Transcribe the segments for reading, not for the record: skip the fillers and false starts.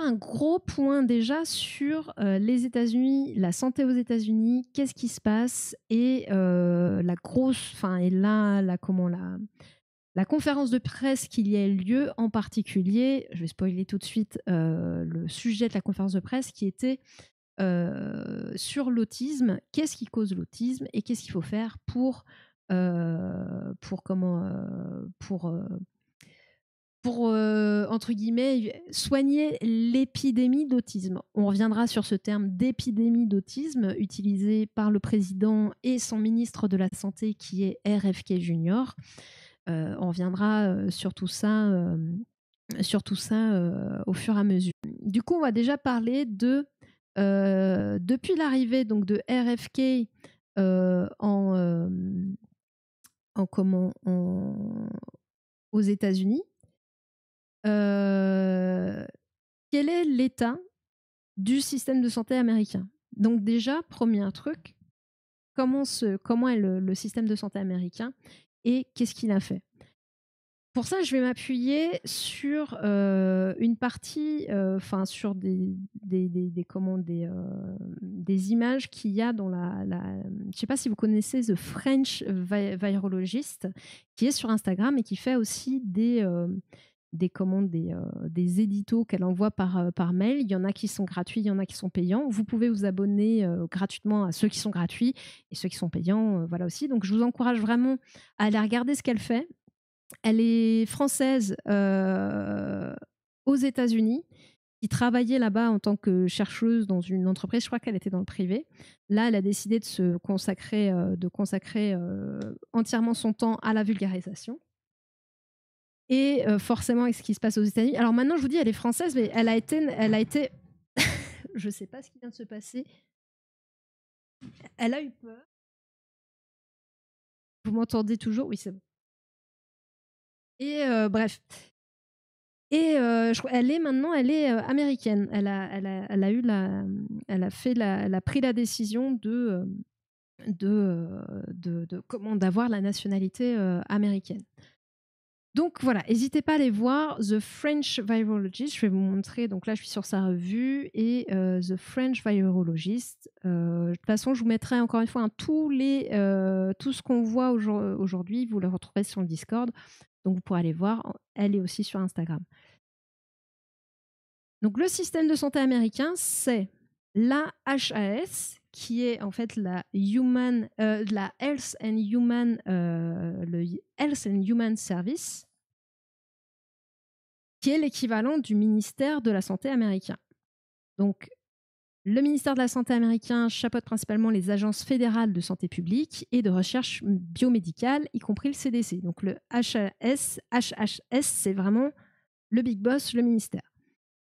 un gros point déjà sur les États-Unis, la santé aux États-Unis, qu'est-ce qui se passe et la conférence de presse qu'il y a eu lieu, en particulier, je vais spoiler tout de suite le sujet de la conférence de presse qui était sur l'autisme, qu'est-ce qui cause l'autisme et qu'est-ce qu'il faut faire pour entre guillemets, soigner l'épidémie d'autisme. On reviendra sur ce terme d'épidémie d'autisme utilisé par le président et son ministre de la Santé qui est RFK Junior. On reviendra sur tout ça au fur et à mesure. Du coup, on va déjà parler de depuis l'arrivée donc de RFK aux États-Unis. Quel est l'état du système de santé américain? Donc déjà, premier truc, comment est le système de santé américain et qu'est-ce qu'il a fait? Pour ça, je vais m'appuyer sur une partie, sur des images qu'il y a dans je ne sais pas si vous connaissez The French Virologist, qui est sur Instagram et qui fait aussi des éditos qu'elle envoie par mail. Il y en a qui sont gratuits, il y en a qui sont payants. Vous pouvez vous abonner gratuitement à ceux qui sont gratuits et ceux qui sont payants, voilà aussi. Donc, je vous encourage vraiment à aller regarder ce qu'elle fait. Elle est française aux États-Unis, qui travaillait là-bas en tant que chercheuse dans une entreprise. Je crois qu'elle était dans le privé. Là, elle a décidé de se consacrer, entièrement son temps à la vulgarisation. Et forcément, avec ce qui se passe aux États-Unis. Alors maintenant, je vous dis, elle est française, mais elle a été... je ne sais pas ce qui vient de se passer. Elle a eu peur. Vous m'entendez toujours? Oui, c'est bon. Et bref. Et elle est américaine. Elle a pris la décision d'avoir la nationalité américaine. Donc voilà, n'hésitez pas à aller voir The French Virologist. Je vais vous montrer. Donc là, je suis sur sa revue et The French Virologist. De toute façon, je vous mettrai encore une fois tout ce qu'on voit aujourd'hui. Vous le retrouverez sur le Discord. Donc vous pourrez aller voir. Elle est aussi sur Instagram. Donc le système de santé américain, c'est la HAS, qui est en fait la Health and Human Service, qui est l'équivalent du ministère de la Santé américain. Donc, le ministère de la Santé américain chapeaute principalement les agences fédérales de santé publique et de recherche biomédicale, y compris le CDC. Donc, le HHS, c'est vraiment le big boss, le ministère.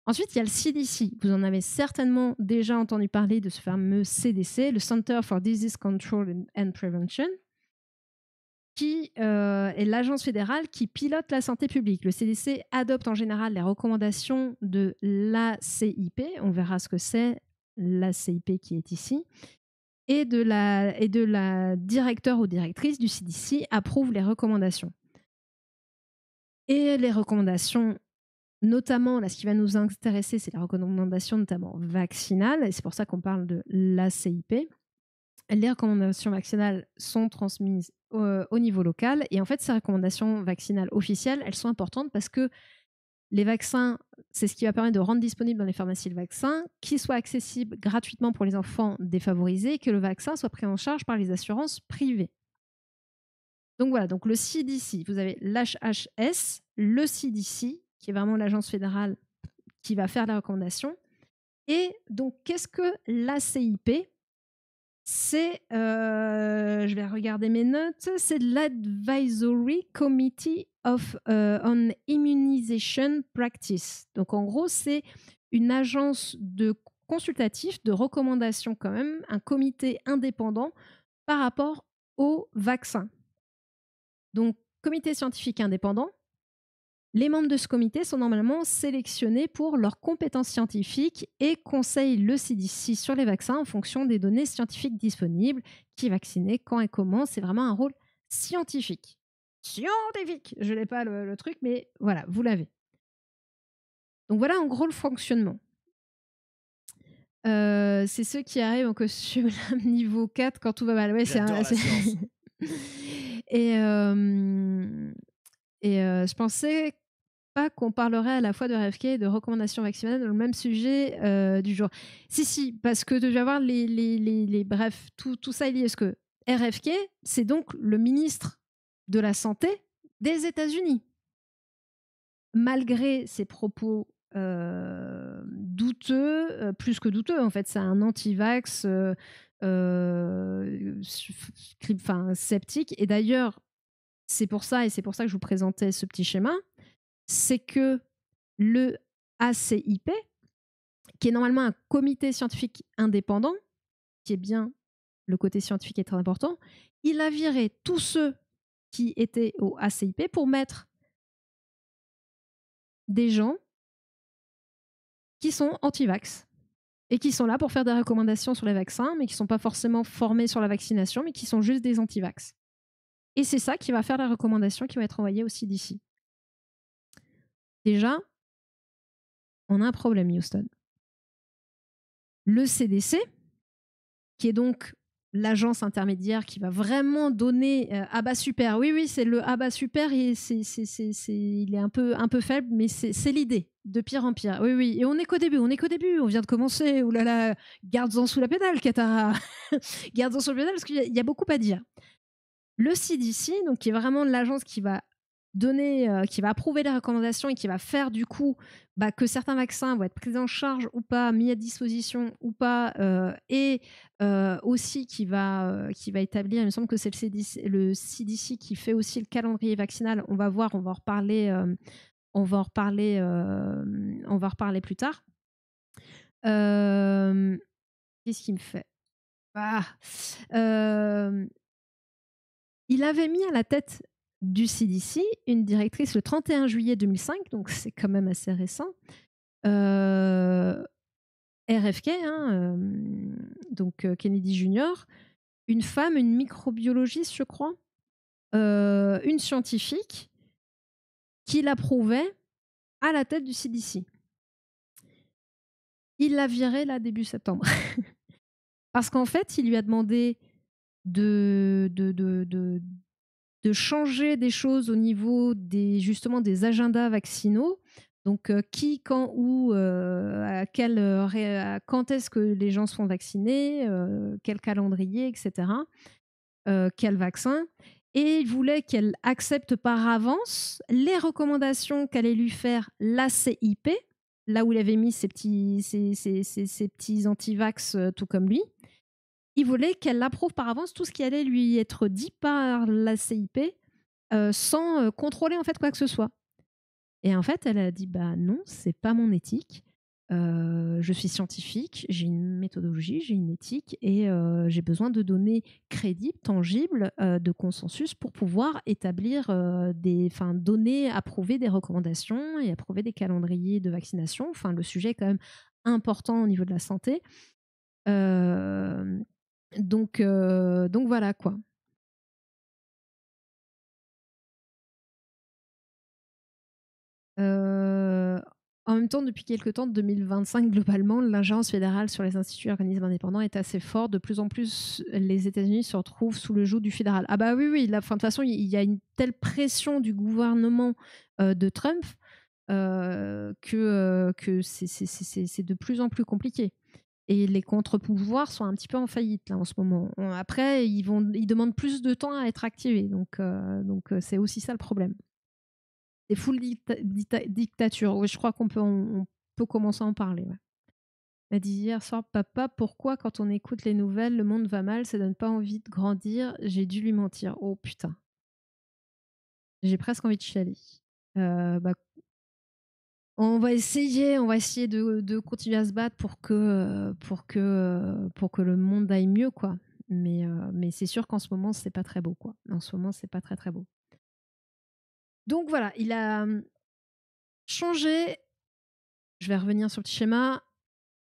Ensuite, il y a le CDC. Vous en avez certainement déjà entendu parler de ce fameux CDC, le Center for Disease Control and Prevention, qui est l'agence fédérale qui pilote la santé publique. Le CDC adopte en général les recommandations de l'ACIP. On verra ce que c'est, l'ACIP qui est ici. Et de la directeur ou directrice du CDC approuve les recommandations. Et les recommandations, notamment, là, ce qui va nous intéresser, c'est les recommandations notamment vaccinales, et c'est pour ça qu'on parle de l'ACIP. Les recommandations vaccinales sont transmises au niveau local, et en fait, ces recommandations vaccinales officielles, elles sont importantes parce que les vaccins, c'est ce qui va permettre de rendre disponible dans les pharmacies le vaccin, qu'il soit accessible gratuitement pour les enfants défavorisés, que le vaccin soit pris en charge par les assurances privées. Donc voilà, donc le CDC, vous avez l'HHS, le CDC, qui est vraiment l'agence fédérale qui va faire la recommandation. Et donc, qu'est-ce que l'ACIP? C'est, je vais regarder mes notes, c'est l'Advisory Committee on Immunization Practice. Donc, en gros, c'est une agence de consultatif, de recommandation quand même, un comité indépendant par rapport aux vaccins. Donc, comité scientifique indépendant. Les membres de ce comité sont normalement sélectionnés pour leurs compétences scientifiques et conseillent le CDC sur les vaccins en fonction des données scientifiques disponibles, qui est vacciné, quand et comment. C'est vraiment un rôle scientifique. Scientifique! Je n'ai pas le truc, mais voilà, vous l'avez. Donc voilà en gros le fonctionnement. C'est ceux qui arrivent en costume niveau 4 quand tout va mal. Ouais, J'adore la science. Et, je pensais pas qu'on parlerait à la fois de RFK et de recommandations vaccinales dans le même sujet du jour. Si, parce que tu vas voir bref, tout ça est lié. Parce que RFK, c'est donc le ministre de la Santé des États-Unis. Malgré ses propos douteux, plus que douteux, en fait, c'est un anti-vax sceptique. Et d'ailleurs, c'est pour ça que je vous présentais ce petit schéma, c'est que le ACIP, qui est normalement un comité scientifique indépendant, qui est bien, le côté scientifique est très important, il a viré tous ceux qui étaient au ACIP pour mettre des gens qui sont anti-vax et qui sont là pour faire des recommandations sur les vaccins, mais qui ne sont pas forcément formés sur la vaccination, mais qui sont juste des anti-vax. Et c'est ça qui va faire la recommandation qui va être envoyée au CDC. Déjà, on a un problème, Houston. Le CDC, qui est donc l'agence intermédiaire qui va vraiment donner ah bah super, oui, c'est le ah bah super, et il est un peu faible, mais c'est l'idée, de pire en pire. Oui, et on est qu'au début, on vient de commencer. Ouh là là, garde-en sous la pédale, Katara. Garde-en sous la pédale, parce qu'il y a beaucoup à dire. Le CDC, donc, qui est vraiment l'agence qui va qui va approuver les recommandations et qui va faire du coup que certains vaccins vont être pris en charge ou pas, mis à disposition ou pas, et aussi qui va établir, il me semble que c'est le CDC qui fait aussi le calendrier vaccinal. On va voir, on va en reparler plus tard. Qu'est-ce qui me fait il avait mis à la tête du CDC une directrice le 31 juillet 2005, donc c'est quand même assez récent. RFK, donc Kennedy Jr., une femme, une microbiologiste, je crois, une scientifique qui l'approuvait à la tête du CDC. Il l'a virée là début septembre. Parce qu'en fait, il lui a demandé de changer des choses au niveau justement des agendas vaccinaux. Donc, qui, quand, où, quand est-ce que les gens se font vacciner, quel calendrier, etc. Quel vaccin. Et il voulait qu'elle accepte par avance les recommandations qu'allait lui faire l'ACIP, là où il avait mis ses petits anti-vax tout comme lui. Il voulait qu'elle approuve par avance tout ce qui allait lui être dit par la CIP sans contrôler en fait quoi que ce soit. Et en fait, elle a dit bah non, c'est pas mon éthique. Je suis scientifique, j'ai une méthodologie, j'ai une éthique et j'ai besoin de données crédibles, tangibles, de consensus pour pouvoir établir donner, approuver des recommandations et approuver des calendriers de vaccination. Enfin, le sujet est quand même important au niveau de la santé. Donc voilà quoi. En même temps, depuis quelques temps, 2025, globalement, l'ingérence fédérale sur les instituts et organismes indépendants est assez forte. De plus en plus, les États-Unis se retrouvent sous le joug du fédéral. Ah bah oui, de toute façon, il y a une telle pression du gouvernement de Trump que c'est de plus en plus compliqué. Et les contre-pouvoirs sont un petit peu en faillite là en ce moment. Après, ils demandent plus de temps à être activés, donc c'est aussi ça le problème. C'est full dictature. Oui, je crois qu'on peut commencer à en parler. Ouais. Elle dit hier soir, papa, pourquoi quand on écoute les nouvelles, le monde va mal, ça donne pas envie de grandir. J'ai dû lui mentir. Oh putain. J'ai presque envie de chialer. On va essayer de continuer à se battre pour que le monde aille mieux, quoi. Mais c'est sûr qu'en ce moment, c'est pas très beau, quoi. En ce moment, c'est pas très très beau. Donc voilà, il a changé. Je vais revenir sur le petit schéma.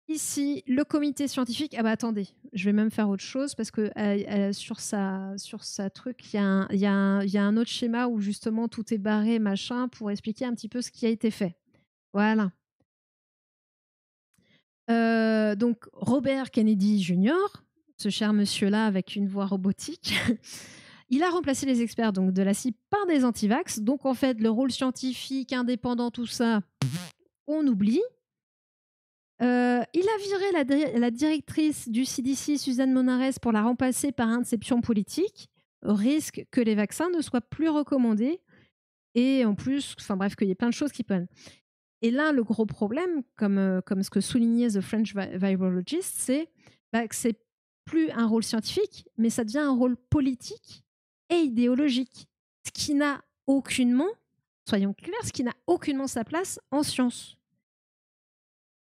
Ici, le comité scientifique. Ah bah attendez, je vais même faire autre chose parce que sur sa truc, il y a un autre schéma où justement tout est barré, machin, pour expliquer un petit peu ce qui a été fait. Voilà. Donc Robert Kennedy Jr., ce cher monsieur-là avec une voix robotique, il a remplacé les experts donc, de la cible par des antivax. Donc en fait, le rôle scientifique, indépendant, tout ça, on oublie. Il a viré la directrice du CDC, Suzanne Monares, pour la remplacer par un de ses pions politiques, au risque que les vaccins ne soient plus recommandés. Et en plus, enfin bref, qu'il y ait plein de choses qui peuvent. Et là, le gros problème, comme ce que soulignait The French Virologist, c'est que c'est plus un rôle scientifique, mais ça devient un rôle politique et idéologique. Ce qui n'a aucunement, soyons clairs, ce qui n'a aucunement sa place en science.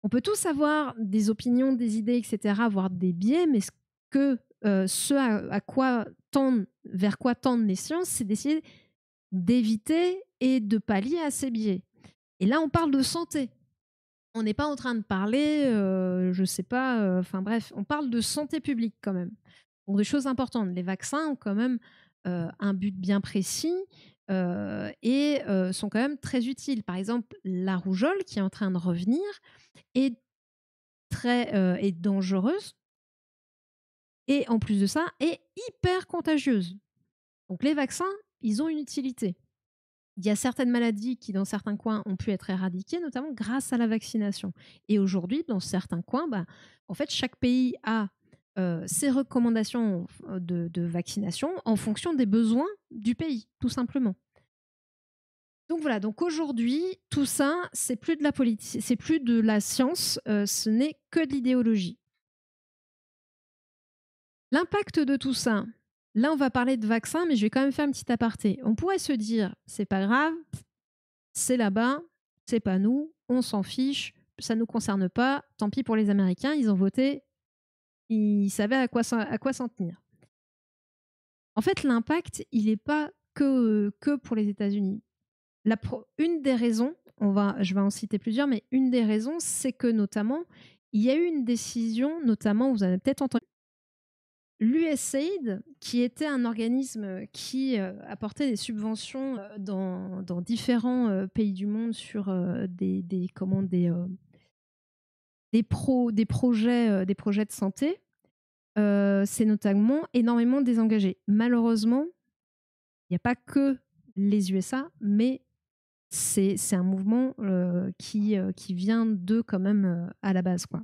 On peut tous avoir des opinions, des idées, etc., avoir des biais, mais vers quoi tendent les sciences, c'est d'essayer d'éviter et de pallier à ces biais. Et là, on parle de santé. On n'est pas en train de parler, je sais pas, enfin bref, on parle de santé publique quand même. Donc des choses importantes. Les vaccins ont quand même un but bien précis et sont quand même très utiles. Par exemple, la rougeole qui est en train de revenir est est dangereuse et en plus de ça, est hyper contagieuse. Donc les vaccins, ils ont une utilité. Il y a certaines maladies qui, dans certains coins, ont pu être éradiquées, notamment grâce à la vaccination. Et aujourd'hui, dans certains coins, en fait, chaque pays a ses recommandations de vaccination en fonction des besoins du pays, tout simplement. Donc voilà, donc aujourd'hui, tout ça, c'est plus de la politique, c'est plus de la science, ce n'est que de l'idéologie. L'impact de tout ça, là, on va parler de vaccins, mais je vais quand même faire une petite aparté. On pourrait se dire, c'est pas grave, c'est là-bas, c'est pas nous, on s'en fiche, ça nous concerne pas, tant pis pour les Américains, ils ont voté, ils savaient à quoi s'en tenir. En fait, l'impact, il n'est pas que pour les États-Unis. Une des raisons, je vais en citer plusieurs, mais une des raisons, c'est que notamment, il y a eu une décision, notamment, vous avez peut-être entendu, l'USAID, qui était un organisme qui apportait des subventions dans différents pays du monde sur des projets de santé, c'est notamment énormément désengagé. Malheureusement, il n'y a pas que les USA, mais c'est un mouvement qui vient d'eux quand même à la base, quoi.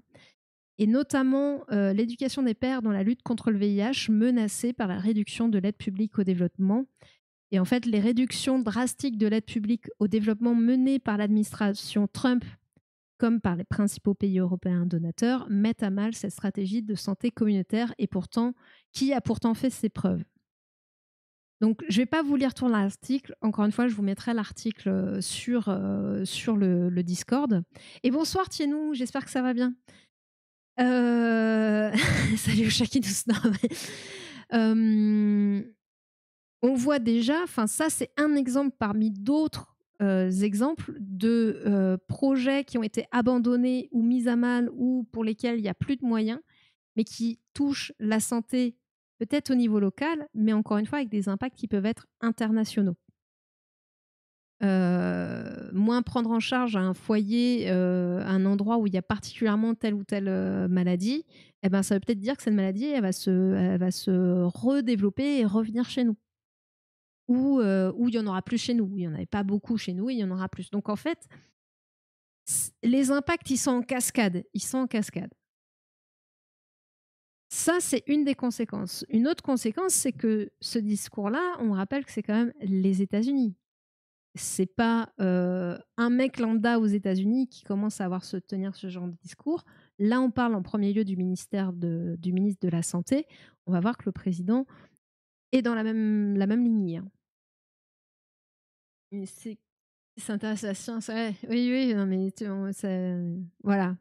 Et notamment l'éducation des pères dans la lutte contre le VIH, menacée par la réduction de l'aide publique au développement. Et en fait, les réductions drastiques de l'aide publique au développement menées par l'administration Trump, comme par les principaux pays européens donateurs, mettent à mal cette stratégie de santé communautaire qui a pourtant fait ses preuves. Donc, je ne vais pas vous lire tout l'article. Encore une fois, je vous mettrai l'article sur le Discord. Et bonsoir, Thienou, j'espère que ça va bien. Salut Chakinous. On voit déjà, ça c'est un exemple parmi d'autres exemples de projets qui ont été abandonnés ou mis à mal ou pour lesquels il n'y a plus de moyens, mais qui touchent la santé peut-être au niveau local, mais encore une fois avec des impacts qui peuvent être internationaux. Moins prendre en charge un foyer, un endroit où il y a particulièrement telle ou telle maladie, ça veut peut-être dire que cette maladie, elle va se redévelopper et revenir chez nous. Ou il n'y en aura plus chez nous. Il n'y en avait pas beaucoup chez nous et il y en aura plus. Donc en fait, les impacts, ils sont en cascade. Ça, c'est une des conséquences. Une autre conséquence, c'est que ce discours-là, on rappelle que c'est quand même les États-Unis. C'est pas un mec lambda aux États-Unis qui commence à se tenir ce genre de discours. Là, on parle en premier lieu du ministre de la Santé. On va voir que le président est dans la même lignée. C'est s'intéresse à la science, ouais. Oui, non, mais voilà.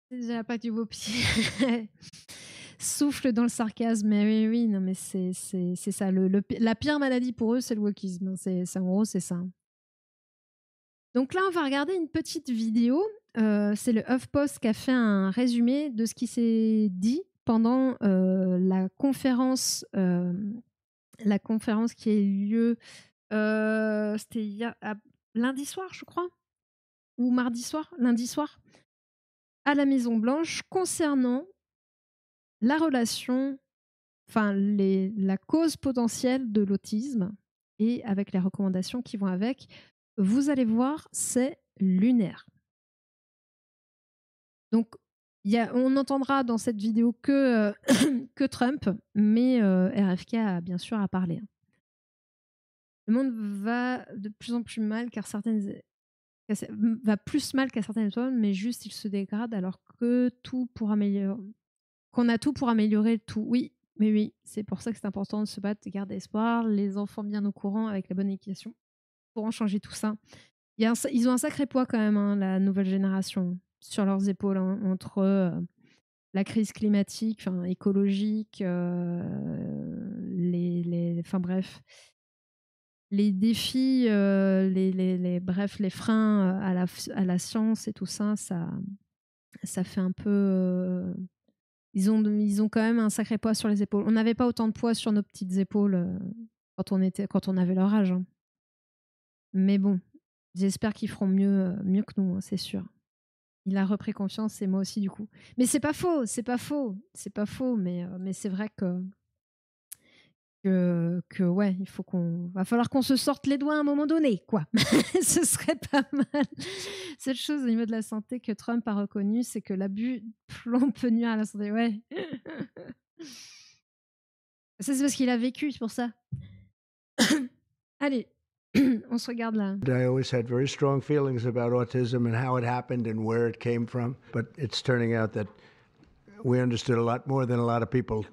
C'est déjà la Pâque du beau pied. Souffle dans le sarcasme, mais oui, non, mais c'est ça. La pire maladie pour eux, c'est le wokisme. En gros, c'est ça. Donc là, on va regarder une petite vidéo. C'est le HuffPost qui a fait un résumé de ce qui s'est dit pendant la conférence qui a eu lieu. C'était lundi soir, je crois. ou lundi soir, à la Maison-Blanche concernant la relation, enfin la cause potentielle de l'autisme et avec les recommandations qui vont avec. Vous allez voir, c'est lunaire. Donc, on entendra dans cette vidéo que Trump, mais RFK a bien sûr à parler. Le monde va de plus en plus mal car va plus mal qu'à certaines zones, mais juste il se dégrade alors que qu'on a tout pour améliorer tout. Oui, mais oui, c'est pour ça que c'est important de se battre, de garder espoir, les enfants bien au courant avec la bonne éducation pourront changer tout ça. Ils ont un sacré poids quand même, hein, la nouvelle génération, sur leurs épaules, hein, entre la crise climatique, écologique, enfin bref, les défis, bref, les freins à la science et tout ça, ça fait un peu. Ils ont quand même un sacré poids sur les épaules. On n'avait pas autant de poids sur nos petites épaules quand on avait leur âge, hein. Mais bon, j'espère qu'ils feront mieux que nous, hein, c'est sûr. Il a repris confiance et moi aussi du coup. Mais c'est pas faux, mais c'est vrai que ouais, va falloir qu'on se sorte les doigts à un moment donné, quoi. Ce serait pas mal. Cette chose au niveau de la santé que Trump a reconnue, c'est que l'abus de plomb peut nuire à la santé. Ouais. Ça, c'est parce qu'il a vécu, c'est pour ça. Allez, on se regarde là. I always had very strong feelings about autism and how it happened and where it came from. But it's turning out that we understood a lot more than a lot of people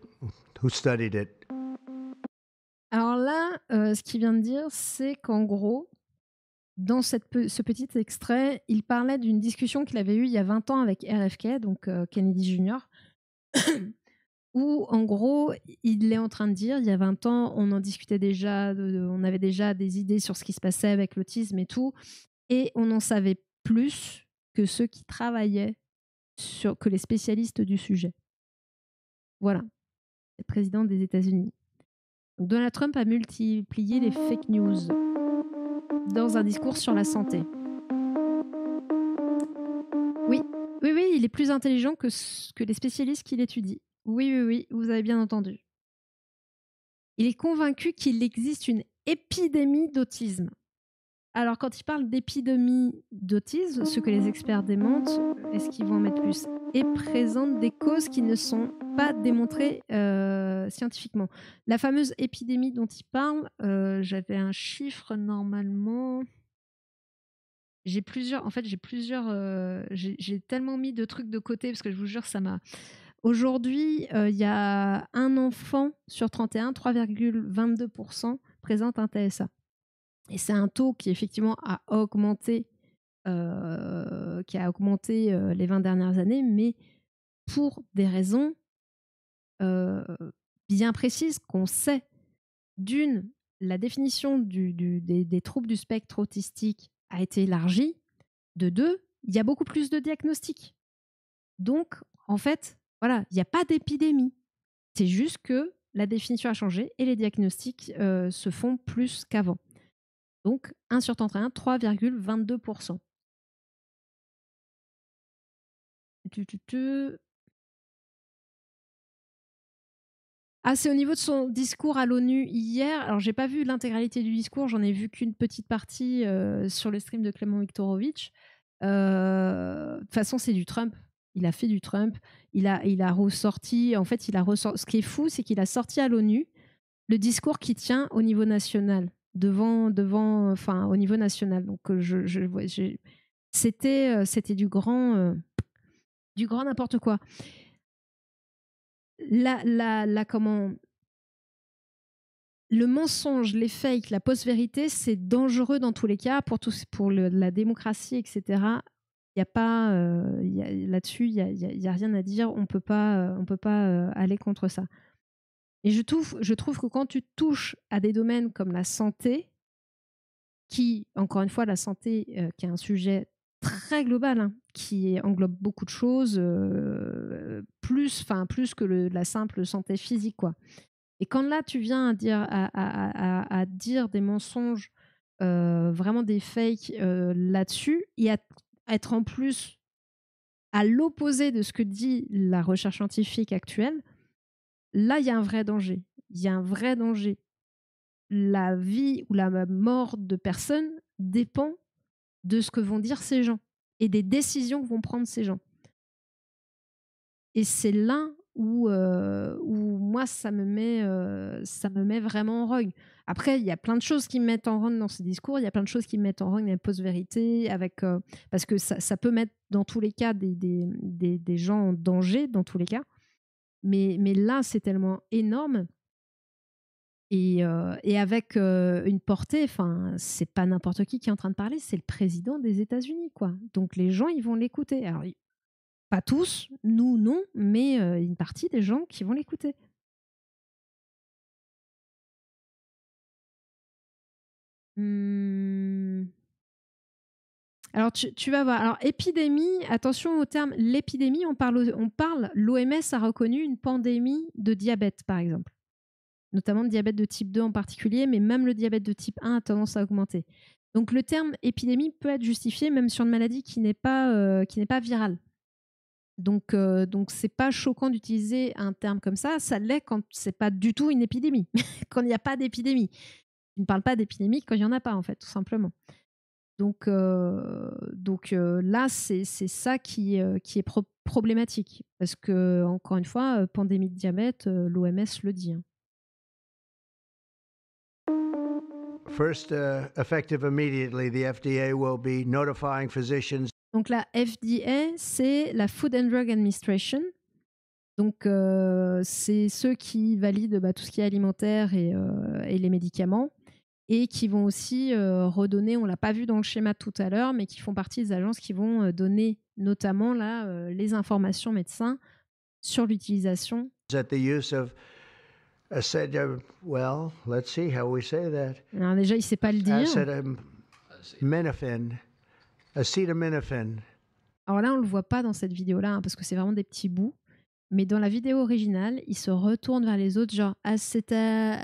who studied it. Alors là, ce qu'il vient de dire, c'est qu'en gros, dans ce petit extrait, il parlait d'une discussion qu'il avait eue il y a 20 ans avec RFK, donc Kennedy Jr., où en gros, il est en train de dire, il y a 20 ans, on en discutait déjà, on avait déjà des idées sur ce qui se passait avec l'autisme et tout, et on en savait plus que ceux qui travaillaient, que les spécialistes du sujet. Voilà, le président des États-Unis. Donald Trump a multiplié les fake news dans un discours sur la santé. Oui, il est plus intelligent que les spécialistes qui l'étudient. Oui, vous avez bien entendu. Il est convaincu qu'il existe une épidémie d'autisme. Alors, quand il parle d'épidémie d'autisme, ce que les experts démentent, est-ce qu'ils vont en mettre plus, et présente des causes qui ne sont pas démontrées scientifiquement. La fameuse épidémie dont il parle, j'avais un chiffre normalement. J'ai tellement mis de trucs de côté parce que je vous jure, ça m'a. Aujourd'hui, il y a un enfant sur 31, 3,22% présente un TSA. Et c'est un taux qui effectivement a augmenté, les 20 dernières années, mais pour des raisons bien précises qu'on sait. D'une, la définition des troubles du spectre autistique a été élargie. De deux, il y a beaucoup plus de diagnostics. Donc, en fait, voilà, il n'y a pas d'épidémie. C'est juste que la définition a changé et les diagnostics se font plus qu'avant. Donc, 1 sur 31, 3,22%. Ah, c'est au niveau de son discours à l'ONU hier. Alors, j'ai pas vu l'intégralité du discours, j'en ai vu qu'une petite partie sur le stream de Clément Viktorovitch. De toute façon, c'est du Trump. Il a fait du Trump. Il a ressorti. En fait, ce qui est fou, c'est qu'il a sorti à l'ONU le discours qui tient au niveau national, au niveau national. Donc, c'était du grand n'importe quoi. Le mensonge, les fakes, la post-vérité, c'est dangereux dans tous les cas pour la démocratie, etc. Il y a pas là-dessus, il y a rien à dire. On peut pas aller contre ça. Et je trouve que quand tu touches à des domaines comme la santé, qui, encore une fois, la santé, qui est un sujet très global, hein, qui englobe beaucoup de choses, plus que la simple santé physique, quoi. Et quand là, tu viens à dire des mensonges, vraiment des fakes là-dessus, il y a être en plus à l'opposé de ce que dit la recherche scientifique actuelle, là, il y a un vrai danger. Il y a un vrai danger. La vie ou la mort de personnes dépend de ce que vont dire ces gens et des décisions que vont prendre ces gens. Et c'est là où moi, ça me met vraiment en rogne. Après, il y a plein de choses qui me mettent en rogne dans ce discours. Il y a plein de choses qui me mettent en rogne dans la post-vérité, parce que ça peut mettre dans tous les cas des gens en danger, dans tous les cas. Mais là, c'est tellement énorme. Et avec une portée, enfin, c'est pas n'importe qui est en train de parler, c'est le président des États-Unis, quoi. Donc les gens, ils vont l'écouter. Alors, pas tous, nous non, mais une partie des gens qui vont l'écouter. Alors tu vas voir. Alors épidémie, attention au terme l'épidémie, on parle, l'OMS a reconnu une pandémie de diabète, par exemple. Notamment de diabète de type 2 en particulier, mais même le diabète de type 1 a tendance à augmenter. Donc le terme épidémie peut être justifié même sur une maladie qui n'est pas virale. Donc c'est pas choquant d'utiliser un terme comme ça. Ça l'est quand c'est pas du tout une épidémie, quand il n'y a pas d'épidémie. Tu ne parles pas d'épidémie quand il n'y en a pas, en fait, tout simplement. Donc là, c'est ça qui est problématique. Parce que, encore une fois, pandémie de diabète, l'OMS le dit. Hein. First, effective immediately, the FDA will be notifying physicians. Donc la FDA, c'est la Food and Drug Administration. Donc c'est ceux qui valident tout ce qui est alimentaire et les médicaments et qui vont aussi redonner, on ne l'a pas vu dans le schéma tout à l'heure, mais qui font partie des agences qui vont donner notamment là, les informations médecins sur l'utilisation. At the use of well, let's see how we say that. Alors déjà, il ne sait pas le dire. Acetaminophen. Alors là, on ne le voit pas dans cette vidéo-là, hein, parce que c'est vraiment des petits bouts. Mais dans la vidéo originale, il se retourne vers les autres, genre acéta.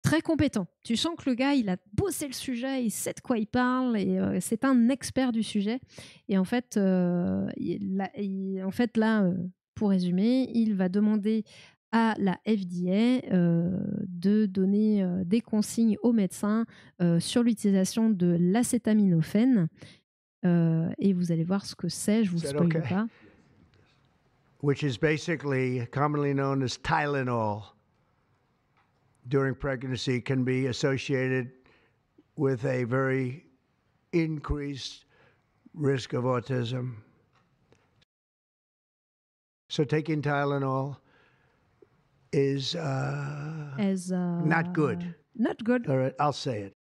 Très compétent. Tu sens que le gars, il a bossé le sujet, il sait de quoi il parle, et c'est un expert du sujet. Et en fait, là, pour résumer, il va demander à la FDA de donner des consignes aux médecins sur l'utilisation de l'acétaminophène. Et vous allez voir ce que c'est, je vous spoil pas. Which is basically commonly known as Tylenol. During pregnancy can be associated with a very increased risk of autism. So taking Tylenol is not good. Not good. All right, I'll say it.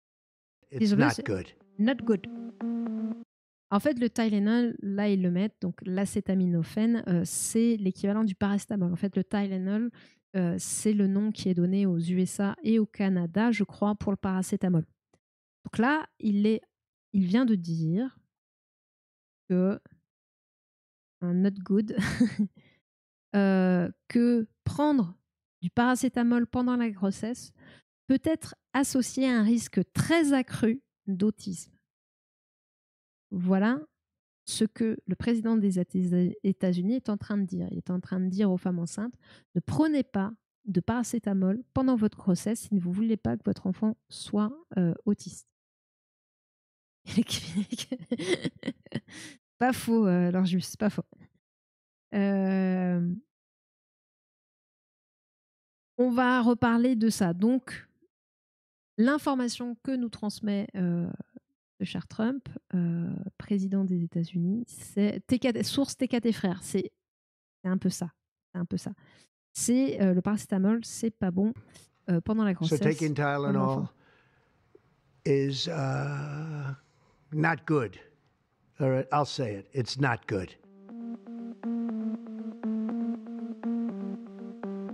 It's not good. Not good. En fait, le Tylenol, là, ils le mettent, donc l'acétaminophène, c'est l'équivalent du paracétamol. En fait, le Tylenol, c'est le nom qui est donné aux USA et au Canada, je crois, pour le paracétamol. Donc là, il vient de dire que not good, que prendre du paracétamol pendant la grossesse peut être associé à un risque très accru d'autisme. Voilà ce que le président des États-Unis est en train de dire. Il est en train de dire aux femmes enceintes, ne prenez pas de paracétamol pendant votre grossesse si vous ne voulez pas que votre enfant soit autiste. Pas faux, alors juste, pas faux. On va reparler de ça. Donc, l'information que nous transmet le cher Trump, président des États-Unis, c'est source TKT Frères. C'est un peu ça. C'est un peu ça. C'est le paracétamol, c'est pas bon pendant la grossesse. So taking Tylenol is not good. All right, I'll say it. It's not good.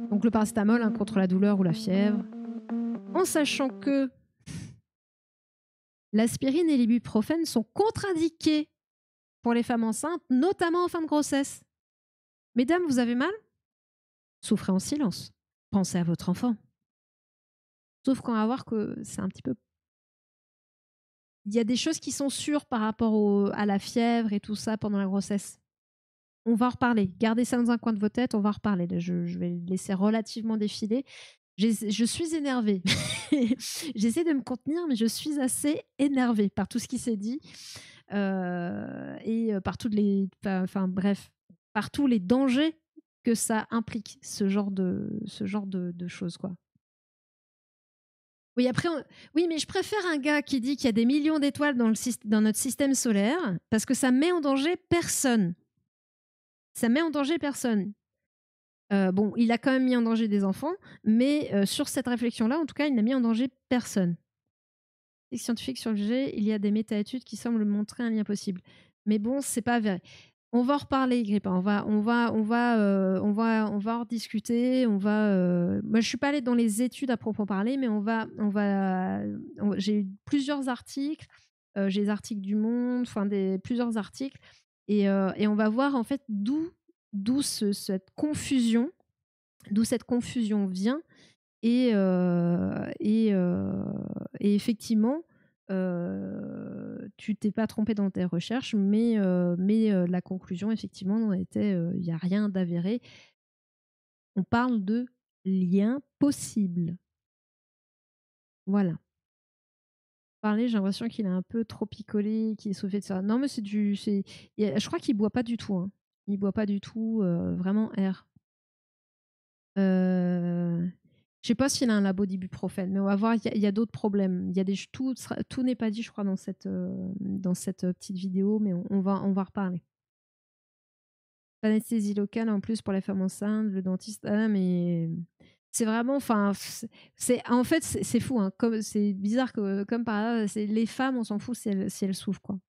Donc le paracétamol contre la douleur ou la fièvre, en sachant que l'aspirine et l'ibuprofène sont contre-indiqués pour les femmes enceintes, notamment en fin de grossesse. Mesdames, vous avez mal ? Souffrez en silence. Pensez à votre enfant. Sauf qu'on va voir que c'est un petit peu il y a des choses qui sont sûres par rapport à la fièvre et tout ça pendant la grossesse. On va en reparler. Gardez ça dans un coin de vos têtes, on va en reparler. Là, je vais le laisser relativement défiler. Je suis énervée. J'essaie de me contenir, mais je suis assez énervée par tout ce qui s'est dit et par toutes les, enfin bref, par tous les dangers que ça implique, ce genre de choses, quoi. Oui, après, oui, mais je préfère un gars qui dit qu'il y a des millions d'étoiles dans notre système solaire parce que ça met en danger personne. Ça met en danger personne. Bon, il a quand même mis en danger des enfants, mais sur cette réflexion-là, en tout cas, il n'a mis en danger personne. Les scientifiques sur le sujet, il y a des méta-études qui semblent montrer un lien possible. Mais bon, c'est pas avéré. On va en reparler, Grippa. On va en discuter. Moi, je suis pas allée dans les études à proprement parler, mais j'ai eu plusieurs articles. J'ai les articles du Monde, enfin plusieurs articles, et on va voir en fait d'où cette confusion vient. Et effectivement, tu t'es pas trompé dans tes recherches, mais la conclusion, effectivement, était il n'y a rien d'avéré. On parle de lien possible. Voilà. Parler, j'ai l'impression qu'il a un peu trop picolé, qu'il est sauvé de ça. Non, mais je crois qu'il boit pas du tout. Hein. Il boit pas du tout, vraiment air. Je sais pas s'il a un labo d'ibuprofène, mais on va voir. Il y a d'autres problèmes. Il y a tout n'est pas dit, je crois, dans cette petite vidéo, mais on va reparler. Anesthésie locale en plus pour les femmes enceintes, le dentiste. Ah, mais c'est vraiment, enfin, en fait c'est fou. Hein, comme c'est bizarre que comme par hasard, c'est les femmes, on s'en fout si elles souffrent, quoi.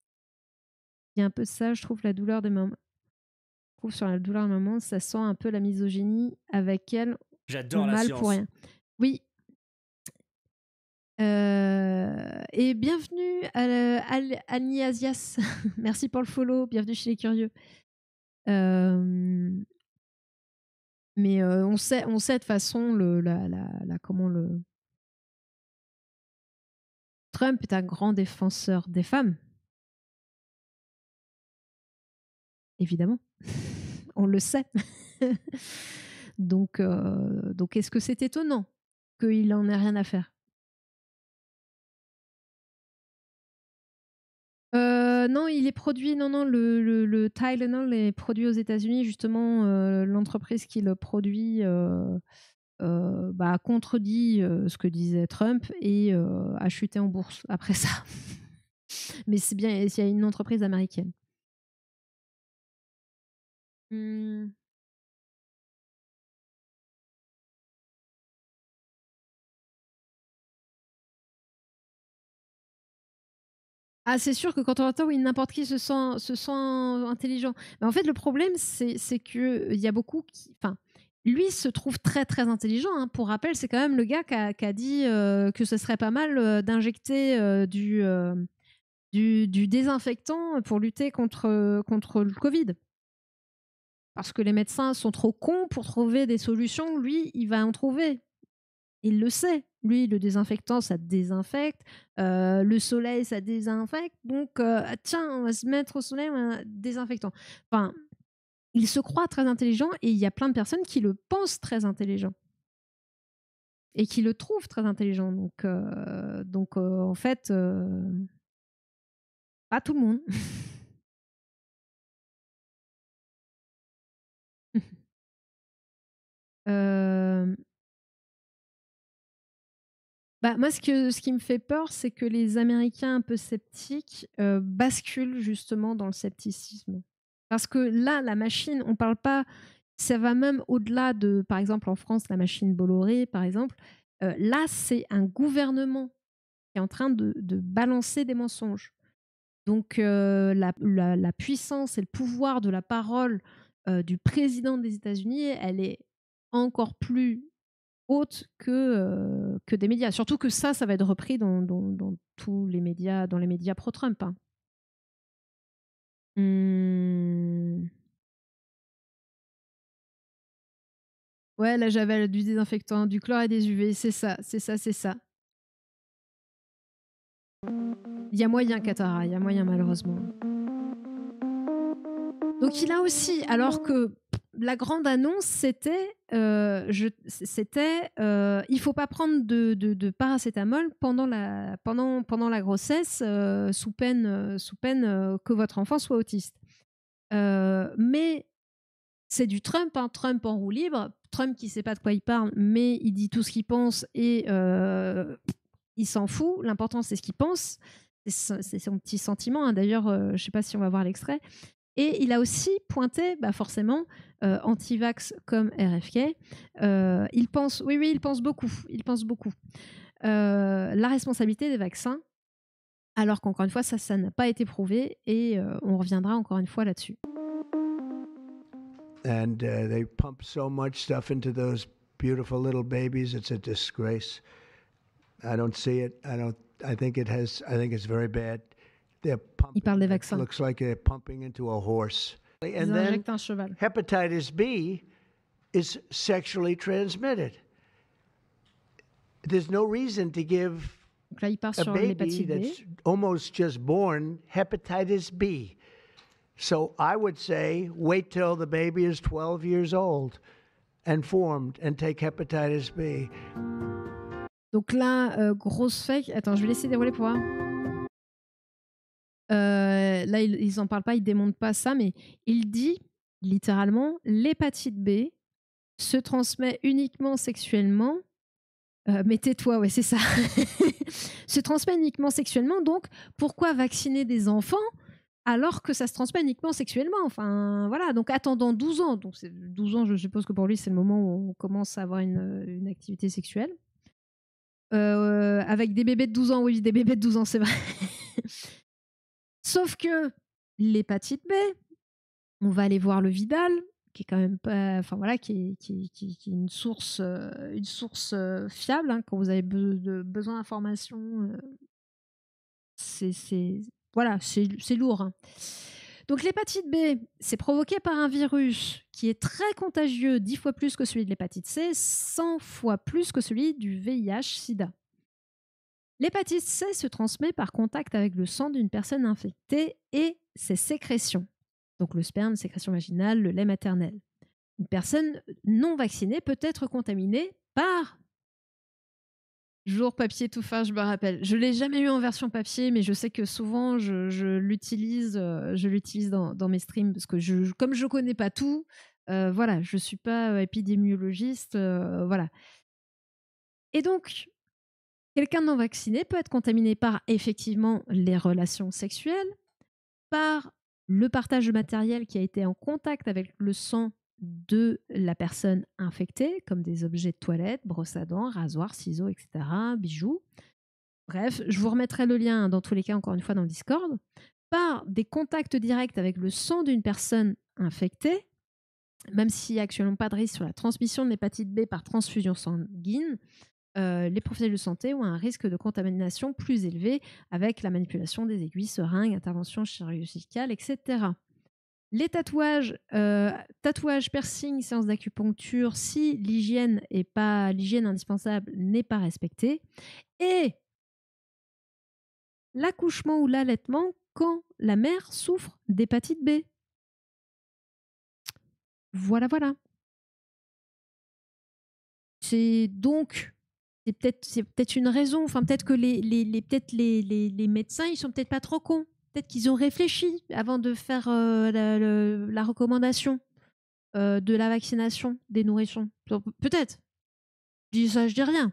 Il y a un peu de ça, je trouve, la douleur des mamans. Je trouve sur la douleur des mamans, ça sent un peu la misogynie avec elles. J'adore la mal science. pour rien. Oui. Et bienvenue à Niasias. Merci pour le follow. Bienvenue chez les curieux. Mais on sait de toute façon comment le Trump est un grand défenseur des femmes. Évidemment. On le sait. Donc est-ce que c'est étonnant qu'il en ait rien à faire? Non, il est produit. Non, le Tylenol est produit aux États-Unis. Justement, l'entreprise qui le produit a contredit ce que disait Trump et a chuté en bourse après ça. Mais c'est bien, il y a une entreprise américaine. Ah, c'est sûr que quand on entend oui, n'importe qui se sent intelligent. Mais en fait, le problème, c'est qu'il y a beaucoup qui. Enfin, lui se trouve très, très intelligent. Hein. Pour rappel, c'est quand même le gars qui a dit que ce serait pas mal d'injecter du désinfectant pour lutter contre le Covid. Parce que les médecins sont trop cons pour trouver des solutions. Lui, il va en trouver. Il le sait. Lui, le désinfectant, ça désinfecte. Le soleil, ça désinfecte. Donc, tiens, on va se mettre au soleil, un désinfectant. Enfin, il se croit très intelligent et il y a plein de personnes qui le pensent très intelligent. Et qui le trouvent très intelligent. Donc en fait, pas tout le monde. Moi, ce qui me fait peur, c'est que les Américains un peu sceptiques basculent justement dans le scepticisme. Parce que là, la machine, on parle pas, ça va même au-delà de, par exemple, en France, la machine Bolloré, par exemple. Là, c'est un gouvernement qui est en train de balancer des mensonges. Donc, la puissance et le pouvoir de la parole du président des États-Unis, elle est encore plus haute que des médias. Surtout que ça va être repris dans tous les médias, dans les médias pro-Trump. Hein. Ouais, la javel, du désinfectant, du chlore et des UV, c'est ça. Il y a moyen, Qatar, il y a moyen malheureusement. Donc il a aussi, alors que la grande annonce, c'était il faut pas prendre de paracétamol pendant la grossesse sous peine que votre enfant soit autiste. Mais c'est du Trump, hein, Trump en roue libre, Trump qui sait pas de quoi il parle, mais il dit tout ce qu'il pense et il s'en fout. L'important, c'est ce qu'il pense. C'est son petit sentiment, hein. D'ailleurs, je sais pas si on va voir l'extrait. Et il a aussi pointé, forcément, anti-vax comme RFK. Il pense, oui, il pense beaucoup. Il pense beaucoup. La responsabilité des vaccins, alors qu'encore une fois, ça n'a pas été prouvé et on reviendra encore une fois là-dessus. And they pump so much stuff into those beautiful little babies. It's a disgrace. I don't see it. I think it's very bad. They're pumping. Il parle des It vaccins. looks like they're pumping into a horse. Ils And then injectent un cheval. hepatitis B is sexually transmitted. There's no reason to give Donc là, il part a sur baby l'hépatite B. that's almost just born hepatitis B. So I would say wait till the baby is 12 years old and formed and take hepatitis B. Donc là, grosse fake. Attends, je vais laisser dérouler pour voir. Là, ils en parlent pas, ils démontent pas ça, mais il dit littéralement l'hépatite B se transmet uniquement sexuellement. Mais tais-toi, ouais, c'est ça. Se transmet uniquement sexuellement, donc pourquoi vacciner des enfants alors que ça se transmet uniquement sexuellement? Enfin, voilà, donc attendant 12 ans. Donc 12 ans, je suppose que pour lui, c'est le moment où on commence à avoir une activité sexuelle. Avec des bébés de 12 ans, oui, des bébés de 12 ans, c'est vrai. Sauf que l'hépatite B, on va aller voir le Vidal, qui est quand même pas, enfin voilà, qui est une source fiable, hein, quand vous avez besoin d'informations. Voilà, c'est lourd, hein. Donc l'hépatite B, c'est provoqué par un virus qui est très contagieux, 10 fois plus que celui de l'hépatite C, 100 fois plus que celui du VIH/SIDA. L'hépatite C se transmet par contact avec le sang d'une personne infectée et ses sécrétions. Donc le sperme, sécrétion vaginale, le lait maternel. Une personne non vaccinée peut être contaminée par... Jour papier tout fin, je me rappelle. Je ne l'ai jamais eu en version papier, mais je sais que souvent je l'utilise dans mes streams parce que comme je ne connais pas tout, voilà, je ne suis pas épidémiologiste, voilà. Et donc, quelqu'un non vacciné peut être contaminé par effectivement les relations sexuelles, par le partage de matériel qui a été en contact avec le sang de la personne infectée, comme des objets de toilette, brosse à dents, rasoir, ciseaux, etc., bijoux. Bref, je vous remettrai le lien dans tous les cas, encore une fois, dans le Discord. Par des contacts directs avec le sang d'une personne infectée, même s'il n'y a actuellement pas de risque sur la transmission de l'hépatite B par transfusion sanguine, les professionnels de santé ont un risque de contamination plus élevé avec la manipulation des aiguilles, seringues, interventions chirurgicales, etc. Les tatouages, piercing, séances d'acupuncture, si l'hygiène indispensable n'est pas respectée. Et l'accouchement ou l'allaitement quand la mère souffre d'hépatite B. Voilà, voilà. C'est peut-être une raison. Enfin, peut-être que les médecins, ils sont peut-être pas trop cons. Peut-être qu'ils ont réfléchi avant de faire la recommandation de la vaccination des nourrissons. Peut-être. Je dis ça, je dis rien.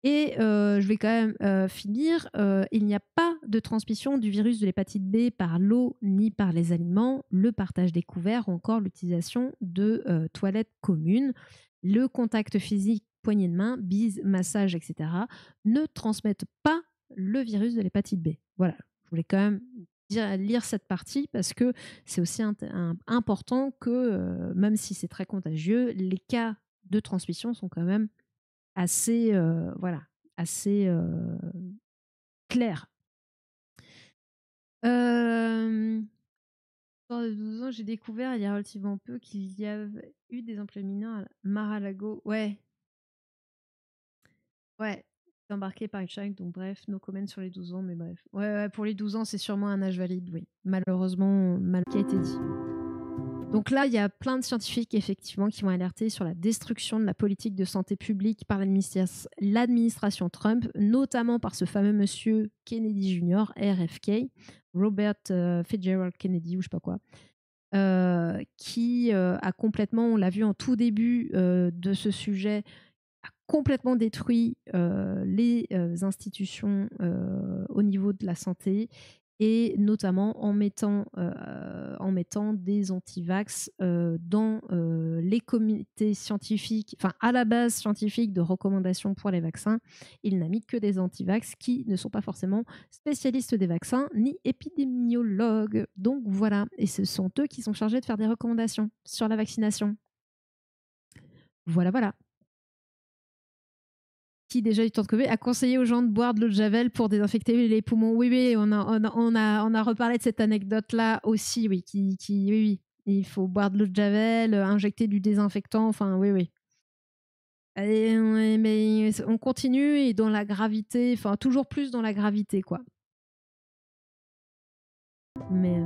Et je vais quand même finir. Il n'y a pas de transmission du virus de l'hépatite B par l'eau ni par les aliments, le partage des couverts ou encore l'utilisation de toilettes communes. Le contact physique, poignée de main, bise, massage, etc. ne transmettent pas le virus de l'hépatite B. Voilà, je voulais quand même lire cette partie parce que c'est aussi important que, même si c'est très contagieux, les cas de transmission sont quand même assez, assez clair. Dans les 12 ans, j'ai découvert il y a relativement peu qu'il y avait eu des emplois mineurs à Mar-a-Lago. Ouais. Ouais. embarqué par Hitchhike, donc bref, no comment sur les 12 ans, mais bref. Ouais, pour les 12 ans, c'est sûrement un âge valide, oui. Malheureusement, mal qui a été dit. Donc là, il y a plein de scientifiques, effectivement, qui vont alerter sur la destruction de la politique de santé publique par l'administration Trump, notamment par ce fameux monsieur Kennedy Jr., RFK, Robert Fitzgerald Kennedy, ou je sais pas quoi, qui a complètement, on l'a vu en tout début de ce sujet, a complètement détruit les institutions au niveau de la santé, et notamment en mettant des anti-vax dans les comités scientifiques, enfin à la base scientifique de recommandations pour les vaccins. Il n'a mis que des anti-vax qui ne sont pas forcément spécialistes des vaccins ni épidémiologues. Donc voilà, et ce sont eux qui sont chargés de faire des recommandations sur la vaccination. Voilà. Qui déjà du temps de Covid a conseillé aux gens de boire de l'eau de javel pour désinfecter les poumons. Oui, on a reparlé de cette anecdote-là aussi, oui, oui. Il faut boire de l'eau de javel, injecter du désinfectant, enfin, oui. Et, mais on continue et dans la gravité, enfin, toujours plus dans la gravité, quoi. Mais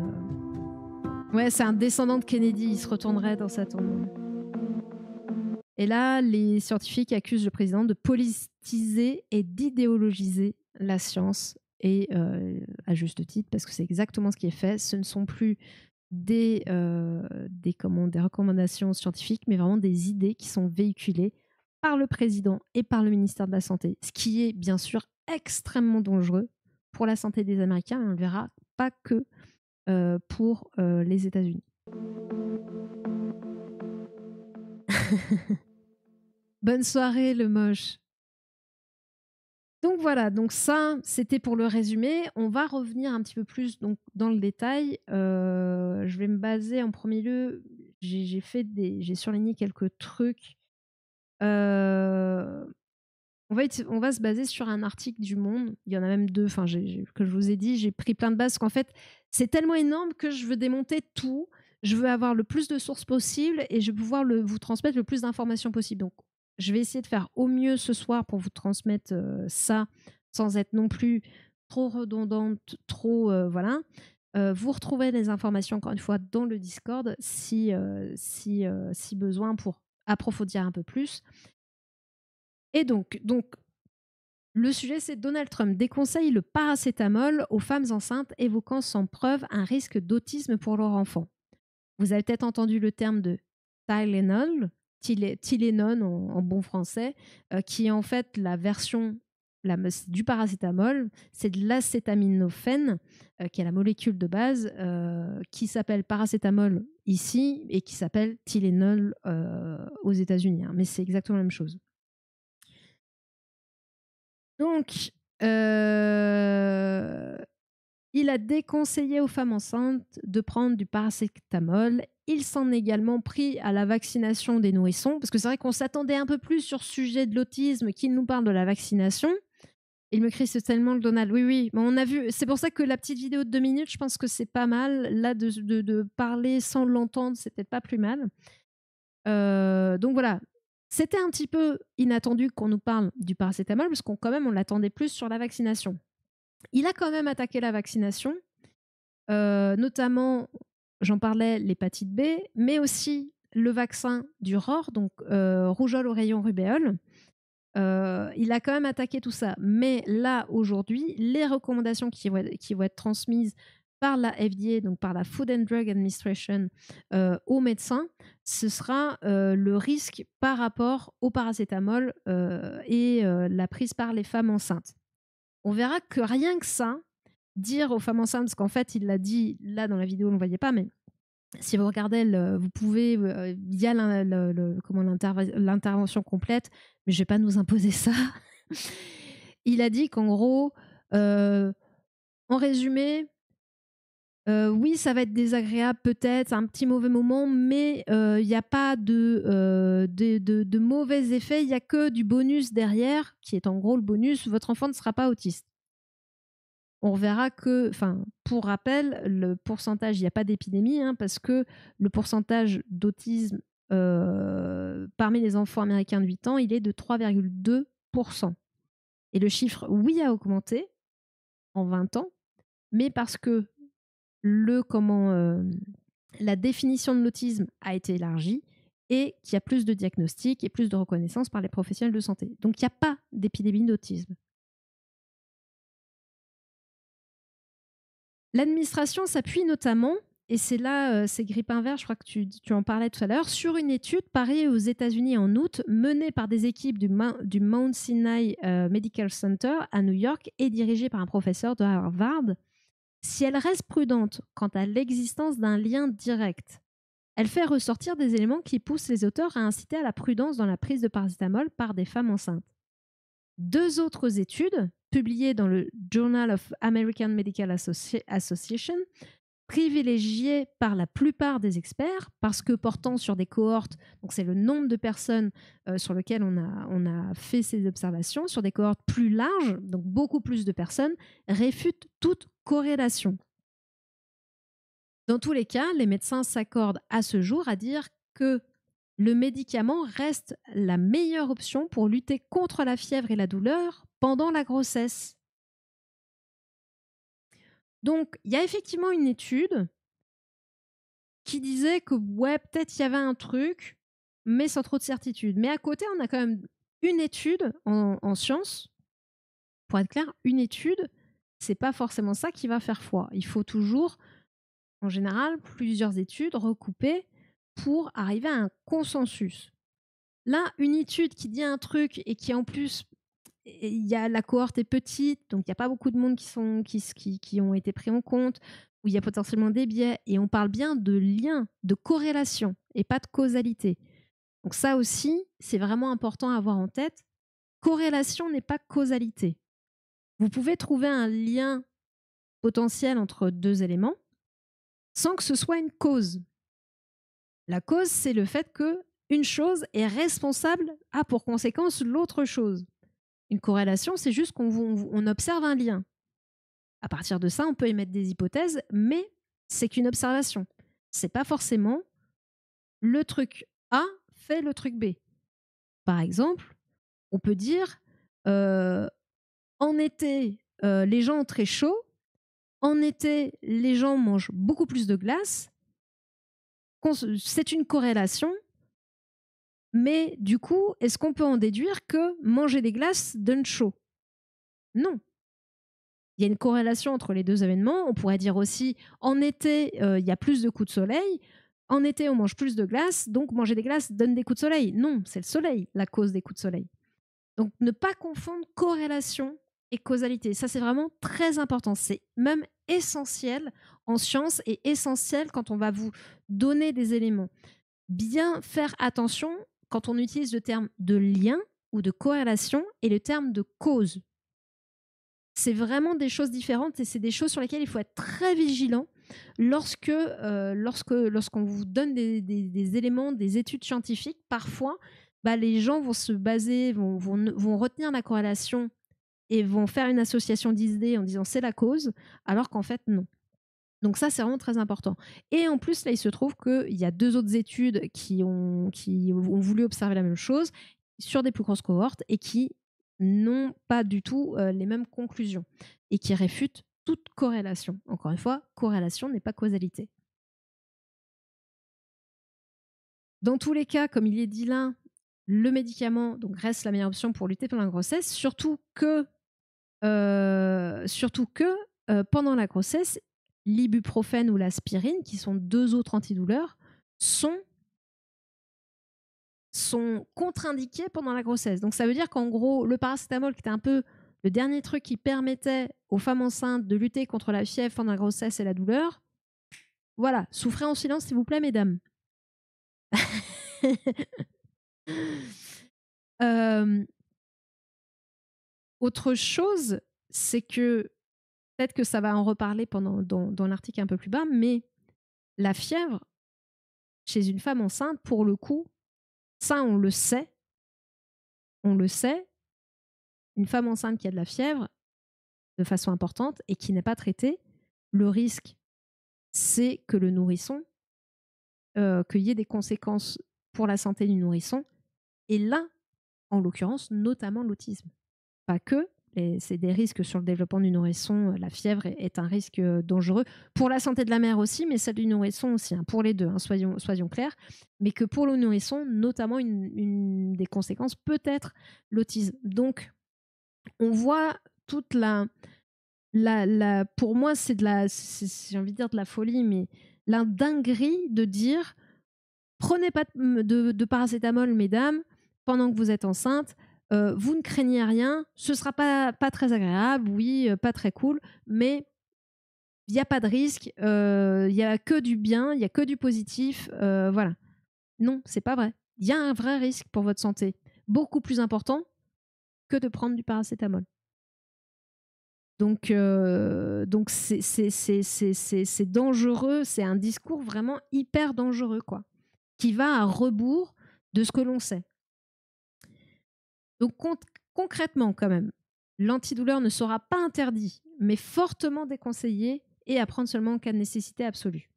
ouais, c'est un descendant de Kennedy, il se retournerait dans sa tombe. Et là, les scientifiques accusent le président de politiser et d'idéologiser la science, et à juste titre, parce que c'est exactement ce qui est fait. Ce ne sont plus des recommandations scientifiques, mais vraiment des idées qui sont véhiculées par le président et par le ministère de la Santé, ce qui est bien sûr extrêmement dangereux pour la santé des Américains, et on ne le verra pas que pour les États-Unis. Bonne soirée, le moche. Donc voilà, donc ça, c'était pour le résumé. On va revenir un petit peu plus donc, dans le détail. Je vais me baser en premier lieu. J'ai surligné quelques trucs. On va se baser sur un article du Monde. Il y en a même deux. Enfin, que je vous ai dit, j'ai pris plein de bases. Parce qu'en fait, c'est tellement énorme que je veux démonter tout. Je veux avoir le plus de sources possible et je veux pouvoir vous transmettre le plus d'informations possible. Donc, je vais essayer de faire au mieux ce soir pour vous transmettre ça sans être non plus trop redondante, trop voilà. Vous retrouverez les informations encore une fois dans le Discord si besoin pour approfondir un peu plus. Et donc le sujet, c'est Donald Trump déconseille le paracétamol aux femmes enceintes, évoquant sans preuve un risque d'autisme pour leur enfant. Vous avez peut-être entendu le terme de Tylenol, Tylenol en bon français, qui est en fait la version du paracétamol. C'est de l'acétaminophène, qui est la molécule de base, qui s'appelle paracétamol ici et qui s'appelle Tylenol aux États-Unis. Mais c'est exactement la même chose. Donc, il a déconseillé aux femmes enceintes de prendre du paracétamol. Il s'en est également pris à la vaccination des nourrissons, parce que c'est vrai qu'on s'attendait un peu plus sur ce sujet de l'autisme qu'il nous parle de la vaccination. Il me crie tellement le Donald. Oui, mais on a vu. C'est pour ça que la petite vidéo de 2 minutes, je pense que c'est pas mal. Là, de parler sans l'entendre, c'est peut-être pas plus mal. Donc voilà. C'était un petit peu inattendu qu'on nous parle du paracétamol, parce qu'on l'attendait plus sur la vaccination. Il a quand même attaqué la vaccination, notamment, j'en parlais, l'hépatite B, mais aussi le vaccin du ROR, donc rougeole, oreillon, rubéole. Il a quand même attaqué tout ça. Mais là, aujourd'hui, les recommandations qui vont être transmises par la FDA, donc par la Food and Drug Administration, aux médecins, ce sera le risque par rapport au paracétamol et la prise par les femmes enceintes. On verra que rien que ça, dire aux femmes enceintes, parce qu'en fait, il l'a dit là dans la vidéo, on ne le voyait pas, mais si vous regardez, vous pouvez, il y a l'intervention complète, mais je ne vais pas nous imposer ça. Il a dit qu'en gros, en résumé, oui, ça va être désagréable peut-être, un petit mauvais moment, mais il n'y a pas de mauvais effets, il n'y a que du bonus derrière, qui est en gros le bonus, votre enfant ne sera pas autiste. On verra que, pour rappel, le pourcentage, il n'y a pas d'épidémie, parce que le pourcentage d'autisme parmi les enfants américains de 8 ans, il est de 3,2%. Et le chiffre, oui, a augmenté en 20 ans, mais parce que la définition de l'autisme a été élargie et qu'il y a plus de diagnostics et plus de reconnaissance par les professionnels de santé. Donc, il n'y a pas d'épidémie d'autisme. L'administration s'appuie notamment, et c'est là, c'est Grippin Vert, je crois que tu en parlais tout à l'heure, sur une étude parue aux États-Unis en août, menée par des équipes du Mount Sinai Medical Center à New York et dirigée par un professeur de Harvard. Si elle reste prudente quant à l'existence d'un lien direct, elle fait ressortir des éléments qui poussent les auteurs à inciter à la prudence dans la prise de paracétamol par des femmes enceintes. 2 autres études, publiées dans le Journal of American Medical Association, privilégiées par la plupart des experts, parce que portant sur des cohortes, donc c'est le nombre de personnes sur lesquelles on a fait ces observations, sur des cohortes plus larges, donc beaucoup plus de personnes, réfutent toute corrélation. Dans tous les cas, les médecins s'accordent à ce jour à dire que le médicament reste la meilleure option pour lutter contre la fièvre et la douleur pendant la grossesse. Donc, il y a effectivement une étude qui disait que, ouais, peut-être il y avait un truc, mais sans trop de certitude. Mais à côté, on a quand même une étude en sciences. Pour être clair, une étude, c'est pas forcément ça qui va faire foi. Il faut toujours, en général, plusieurs études recoupées pour arriver à un consensus. Là, une étude qui dit un truc et qui en plus, la cohorte est petite, donc il n'y a pas beaucoup de monde qui ont été pris en compte, où il y a potentiellement des biais, et on parle bien de lien, de corrélation, et pas de causalité. Donc ça aussi, c'est vraiment important à avoir en tête. Corrélation n'est pas causalité. Vous pouvez trouver un lien potentiel entre 2 éléments sans que ce soit une cause. La cause, c'est le fait qu'une chose est responsable, a pour conséquence l'autre chose. Une corrélation, c'est juste qu'on observe un lien. À partir de ça, on peut émettre des hypothèses, mais c'est qu'une observation. C'est pas forcément le truc A fait le truc B. Par exemple, on peut dire en été, les gens ont très chaud. En été, les gens mangent beaucoup plus de glace. C'est une corrélation. Mais du coup, est-ce qu'on peut en déduire que manger des glaces donne chaud? Non. Il y a une corrélation entre les 2 événements. On pourrait dire aussi, en été, il y a plus de coups de soleil. En été, on mange plus de glace, donc manger des glaces donne des coups de soleil. Non, c'est le soleil, la cause des coups de soleil. Donc, ne pas confondre corrélation et causalité. Ça, c'est vraiment très important. C'est même essentiel en sciences et essentiel quand on va vous donner des éléments. Bien faire attention quand on utilise le terme de lien ou de corrélation et le terme de cause. C'est vraiment des choses différentes et c'est des choses sur lesquelles il faut être très vigilant lorsqu'on vous donne des éléments, des études scientifiques. Parfois, les gens vont se baser, vont retenir la corrélation et vont faire une association d'idées en disant c'est la cause, alors qu'en fait, non. Donc ça, c'est vraiment très important. Et en plus, là, il se trouve qu'il y a 2 autres études qui ont voulu observer la même chose sur des plus grosses cohortes et qui n'ont pas du tout les mêmes conclusions et qui réfutent toute corrélation. Encore une fois, corrélation n'est pas causalité. Dans tous les cas, comme il est dit là, le médicament donc, reste la meilleure option pour lutter pendant la grossesse, surtout que pendant la grossesse, l'ibuprofène ou l'aspirine, qui sont 2 autres antidouleurs, sont contre-indiqués pendant la grossesse. Donc ça veut dire qu'en gros, le paracétamol, qui était un peu le dernier truc qui permettait aux femmes enceintes de lutter contre la fièvre pendant la grossesse et la douleur, voilà, souffrez en silence s'il vous plaît, mesdames. Autre chose, c'est que peut-être que ça va en reparler dans l'article un peu plus bas, mais la fièvre, chez une femme enceinte, pour le coup, ça on le sait, une femme enceinte qui a de la fièvre de façon importante et qui n'est pas traitée, le risque, c'est que le nourrisson, qu'il y ait des conséquences pour la santé du nourrisson, et là, en l'occurrence, notamment l'autisme. Pas que, C'est des risques sur le développement du nourrisson. La fièvre est un risque dangereux pour la santé de la mère aussi, mais celle du nourrisson aussi, hein, pour les deux, hein, soyons clairs. Mais que pour le nourrisson, notamment, une des conséquences peut être l'autisme. Donc, on voit toute pour moi, c'est j'ai envie de dire de la folie, mais la dinguerie de dire prenez pas de paracétamol, mesdames, pendant que vous êtes enceinte. Vous ne craignez rien, ce sera pas très agréable, oui, pas très cool, mais il n'y a pas de risque, il y a que du bien, il y a que du positif, voilà. Non, c'est pas vrai. Il y a un vrai risque pour votre santé, beaucoup plus important que de prendre du paracétamol. Donc c'est dangereux, c'est un discours vraiment hyper dangereux, quoi, qui va à rebours de ce que l'on sait. Donc concrètement, quand même, l'antidouleur ne sera pas interdit, mais fortement déconseillé et à prendre seulement en cas de nécessité absolue.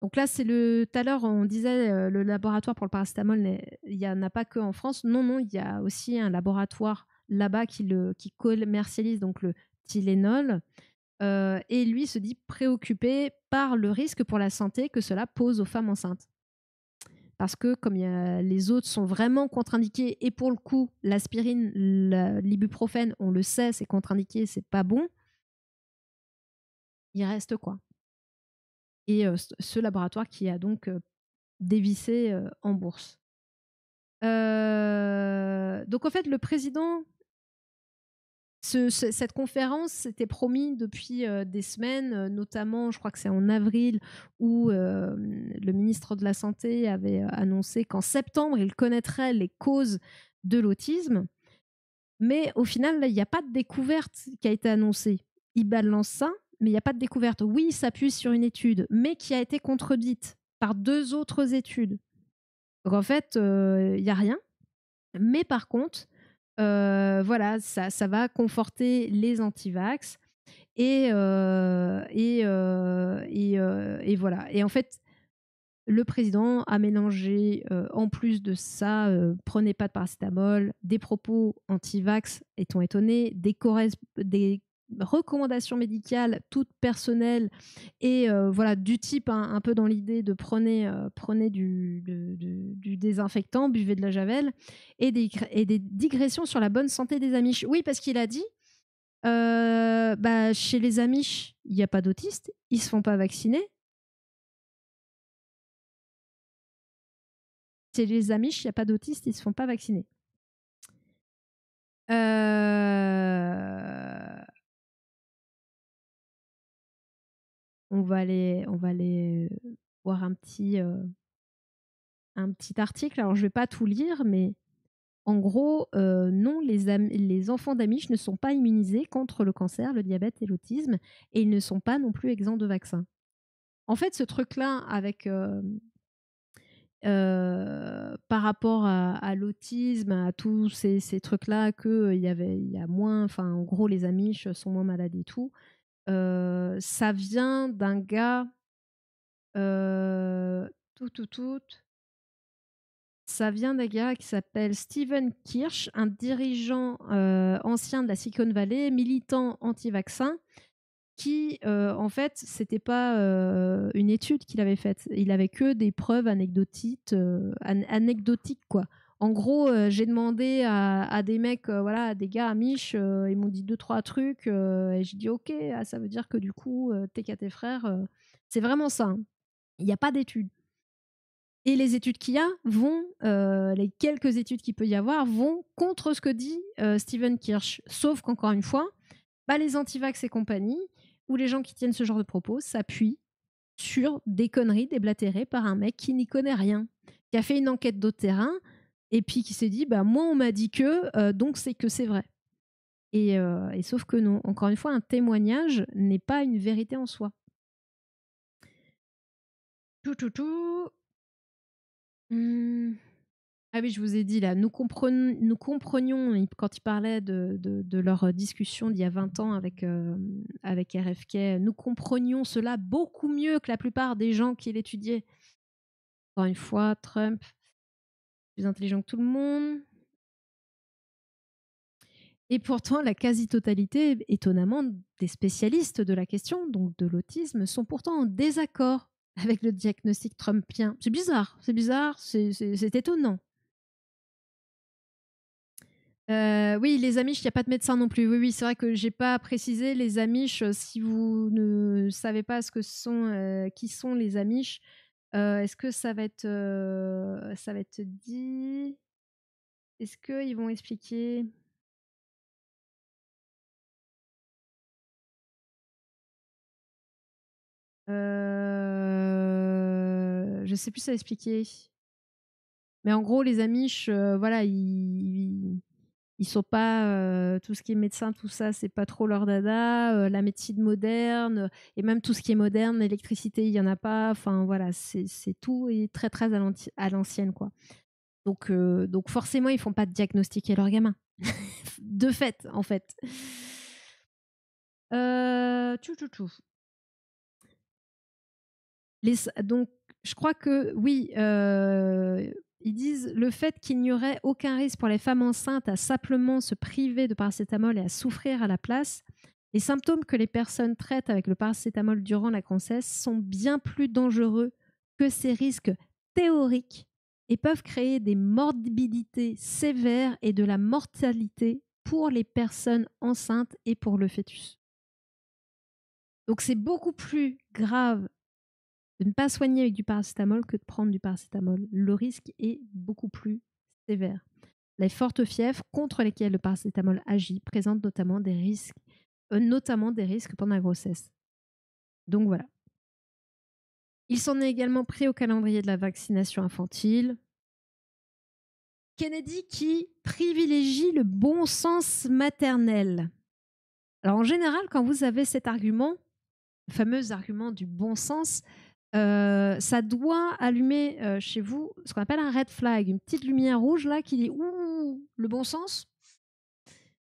Donc là, tout à l'heure, on disait le laboratoire pour le paracétamol, il n'y en a pas que en France. Non, il y a aussi un laboratoire là-bas qui commercialise donc le Tylenol. Et lui se dit préoccupé par le risque pour la santé que cela pose aux femmes enceintes. Parce que comme les autres sont vraiment contre-indiqués, et pour le coup, l'aspirine, l'ibuprofène, on le sait, c'est contre-indiqué, c'est pas bon, il reste quoi? Et ce laboratoire qui a donc dévissé en bourse. Donc en fait, le président, cette conférence s'était promis depuis des semaines, notamment, je crois que c'est en avril, où le ministre de la Santé avait annoncé qu'en septembre, il connaîtrait les causes de l'autisme. Mais au final, il n'y a pas de découverte qui a été annoncée. Il balance ça, mais il n'y a pas de découverte. Oui, il s'appuie sur une étude, mais qui a été contredite par 2 autres études. Donc en fait, il n'y a rien. Mais par contre, voilà, ça va conforter les anti-vax et voilà. Et en fait, le président a mélangé, en plus de ça, prenez pas de paracétamol, des propos anti-vax, est-on étonné, des recommandations médicales toutes personnelles et voilà, du type un peu dans l'idée de prenez du désinfectant, buvez de la javel, et des digressions sur la bonne santé des Amish. Oui, parce qu'il a dit, chez les Amish, il n'y a pas d'autistes, ils se font pas vacciner. Chez les Amish, il n'y a pas d'autistes, ils ne se font pas vacciner. On va aller voir un petit article. Alors, je ne vais pas tout lire, mais en gros, non, les enfants d'Amish ne sont pas immunisés contre le cancer, le diabète et l'autisme, et ils ne sont pas non plus exempts de vaccins. En fait, ce truc-là, avec par rapport à l'autisme, à tous ces trucs-là, qu'il y a moins, enfin, en gros, les Amish sont moins malades et tout, ça vient d'un gars, euh, ça vient d'un gars qui s'appelle Steven Kirsch, un dirigeant ancien de la Silicon Valley, militant anti-vaccin, qui, en fait, c'était pas une étude qu'il avait faite. Il avait que des preuves anecdotiques, quoi. En gros, j'ai demandé à des mecs, voilà, à des gars amish, ils m'ont dit 2-3 trucs, et j'ai dit ok, ça veut dire que du coup, t'es qu'à tes frères. C'est vraiment ça, hein. Il n'y a pas d'études. Et les études qu'il y a vont, les quelques études qu'il peut y avoir, vont contre ce que dit Steven Kirsch. Sauf qu'encore une fois, les antivax et compagnie, ou les gens qui tiennent ce genre de propos, s'appuient sur des conneries déblatérées par un mec qui n'y connaît rien, qui a fait une enquête de terrain, et puis qui s'est dit, moi on m'a dit que, donc c'est que c'est vrai. Et sauf que non, encore une fois, un témoignage n'est pas une vérité en soi. Ah oui, je vous ai dit là, nous comprenions, quand ils parlaient de leur discussion d'il y a 20 ans avec RFK, nous comprenions cela beaucoup mieux que la plupart des gens qui l'étudiaient. Encore une fois, Trump, plus intelligent que tout le monde. Et pourtant, la quasi-totalité, étonnamment, des spécialistes de la question, donc de l'autisme, sont pourtant en désaccord avec le diagnostic trumpien. C'est bizarre, c'est étonnant. Oui, les Amish, il n'y a pas de médecin non plus. Oui, c'est vrai que j'ai pas précisé les Amish. Si vous ne savez pas qui sont les Amish, est-ce que ça va être dit? Est-ce qu'ils vont expliquer? Je sais plus ça expliquer. Mais en gros, les Amish, voilà, ils sont pas tout ce qui est médecin, tout ça, c'est pas trop leur dada. La médecine moderne et même tout ce qui est moderne, l'électricité, il y en a pas. Enfin voilà, c'est tout est très très à l'ancienne quoi. Donc forcément, ils font pas diagnostiquer leurs gamins. De fait, en fait. Tchou. Donc, je crois que oui, ils disent le fait qu'il n'y aurait aucun risque pour les femmes enceintes à simplement se priver de paracétamol et à souffrir à la place. Les symptômes que les personnes traitent avec le paracétamol durant la grossesse sont bien plus dangereux que ces risques théoriques et peuvent créer des morbidités sévères et de la mortalité pour les personnes enceintes et pour le fœtus. Donc c'est beaucoup plus grave de ne pas soigner avec du paracétamol que de prendre du paracétamol. Le risque est beaucoup plus sévère. Les fortes fièvres contre lesquelles le paracétamol agit présentent notamment des risques pendant la grossesse. Donc voilà. Il s'en est également pris au calendrier de la vaccination infantile. Kennedy qui privilégie le bon sens maternel. Alors en général, quand vous avez cet argument, le fameux argument du bon sens, ça doit allumer chez vous ce qu'on appelle un red flag, une petite lumière rouge là qui dit ouh, le bon sens,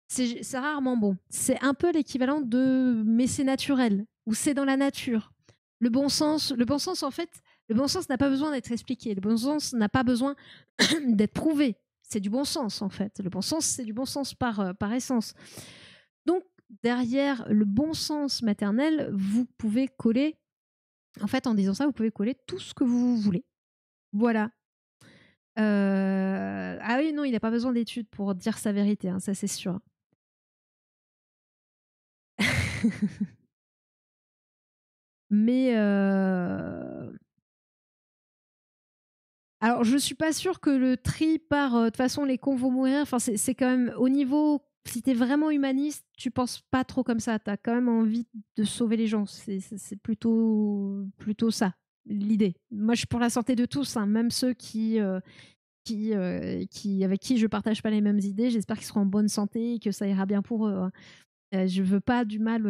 c'est rarement bon. C'est un peu l'équivalent de mais c'est naturel ou c'est dans la nature. Le bon sens en fait, le bon sens n'a pas besoin d'être expliqué. Le bon sens n'a pas besoin d'être prouvé. C'est du bon sens en fait. Le bon sens, c'est du bon sens par essence. Donc derrière le bon sens maternel, vous pouvez coller. En fait, en disant ça, vous pouvez coller tout ce que vous voulez. Voilà. Ah oui, non, il n'a pas besoin d'études pour dire sa vérité, hein, ça c'est sûr. Mais alors, je suis pas sûre que le tri par de toute façon les cons vont mourir. Enfin, c'est quand même au niveau. Si t'es vraiment humaniste, tu penses pas trop comme ça. T'as quand même envie de sauver les gens. C'est plutôt ça l'idée. Moi, je suis pour la santé de tous, hein, même ceux avec qui je partage pas les mêmes idées. J'espère qu'ils seront en bonne santé et que ça ira bien pour eux, hein. Je veux pas du mal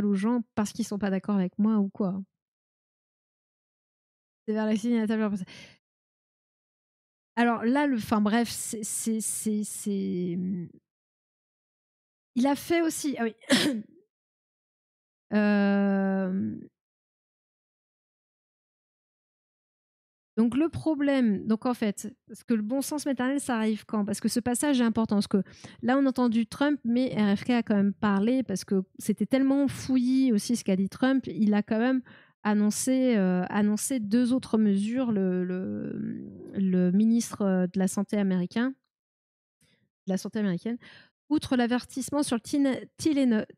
aux gens parce qu'ils sont pas d'accord avec moi ou quoi. C'est vers la signataire. Alors là, enfin bref, il a fait aussi. Ah oui. Donc le problème, donc en fait, parce que le bon sens maternel, ça arrive quand? Parce que ce passage est important. Parce que là, on a entendu Trump, mais RFK a quand même parlé parce que c'était tellement fouillis aussi ce qu'a dit Trump. Il a quand même annoncé 2 autres mesures. Le ministre de la Santé américaine, outre l'avertissement sur le